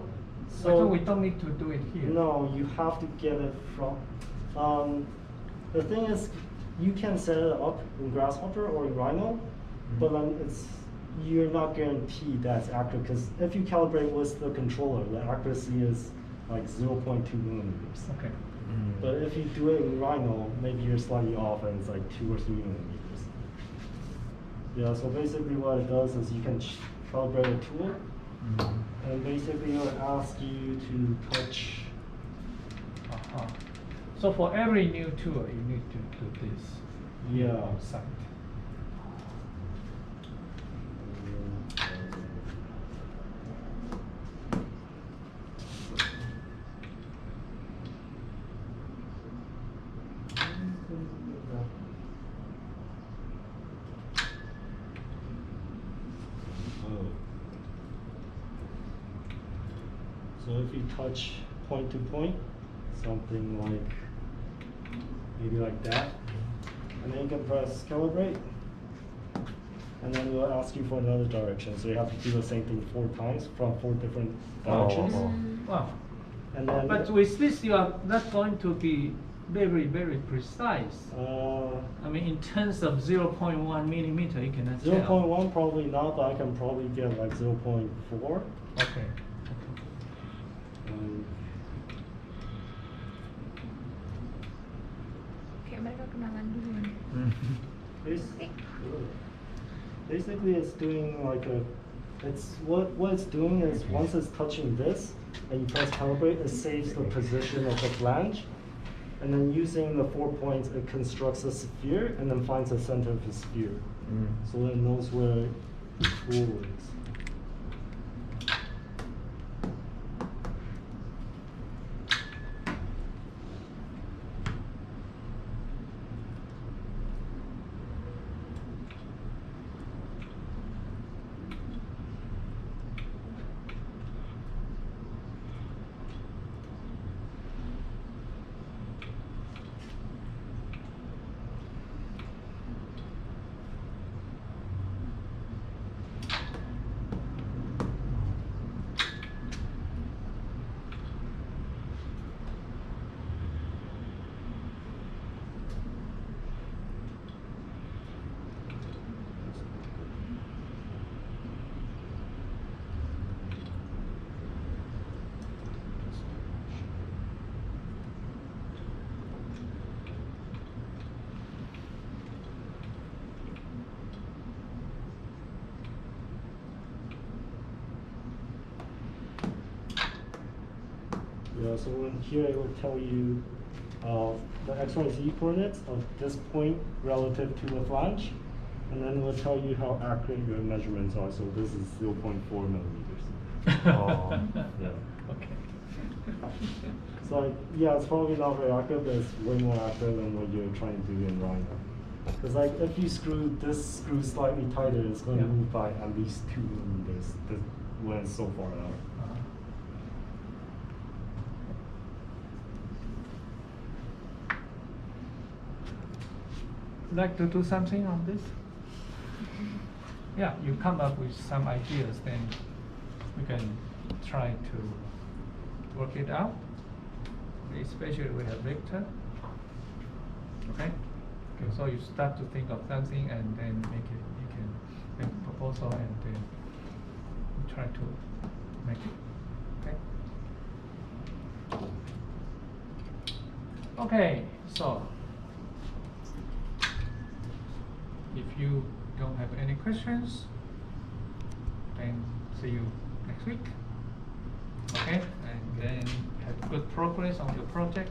so we don't need to do it here. No, you have to get it from. The thing is, you can set it up in Grasshopper or in Rhino, but then you're not guaranteed that's accurate, because if you calibrate with the controller, the accuracy is like 0.2 millimeters. Okay. But if you do it in Rhino, maybe you're slightly off and it's like 2 or 3 millimeters. Yeah, so basically what it does is you can calibrate a tool, and basically it'll ask you to touch. So for every new tool, you need to do this. Yeah. Site. So if you touch point to point, something like, maybe like that, and then you can press calibrate, and then it will ask you for another direction. So you have to do the same thing 4 times from 4 different directions. Wow. And then, But with this, you are not going to be very, very precise. I mean, in terms of 0.1 millimeter, you cannot tell. 0.1 probably not, but I can probably get like 0.4. Okay. Kayak mereka kenalan dulu. Basically, it's doing like what it's doing is once it's touching this and you press calibrate, it saves the position of the flange, and then using the 4 points, it constructs a sphere and then finds the center of the sphere, so it knows where the tool is. Yeah, so in here it will tell you the X, Y, Z coordinates of this point relative to the flange, and then it will tell you how accurate your measurements are. So this is 0.4 millimeters. Yeah. Okay. So yeah, it's probably not very accurate, but it's way more accurate than what you're trying to do in Rhino. Because like if you screw this screw slightly tighter, it's going to move by at least 2 millimeters when it's so far out. Like to do something on this? Yeah, you come up with some ideas, then we can try to work it out. Especially with a vector. Okay? So you start to think of something and then you can make a proposal and then you try to make it. Okay? Okay, so if you don't have any questions, then see you next week. Okay, and then have good progress on your project.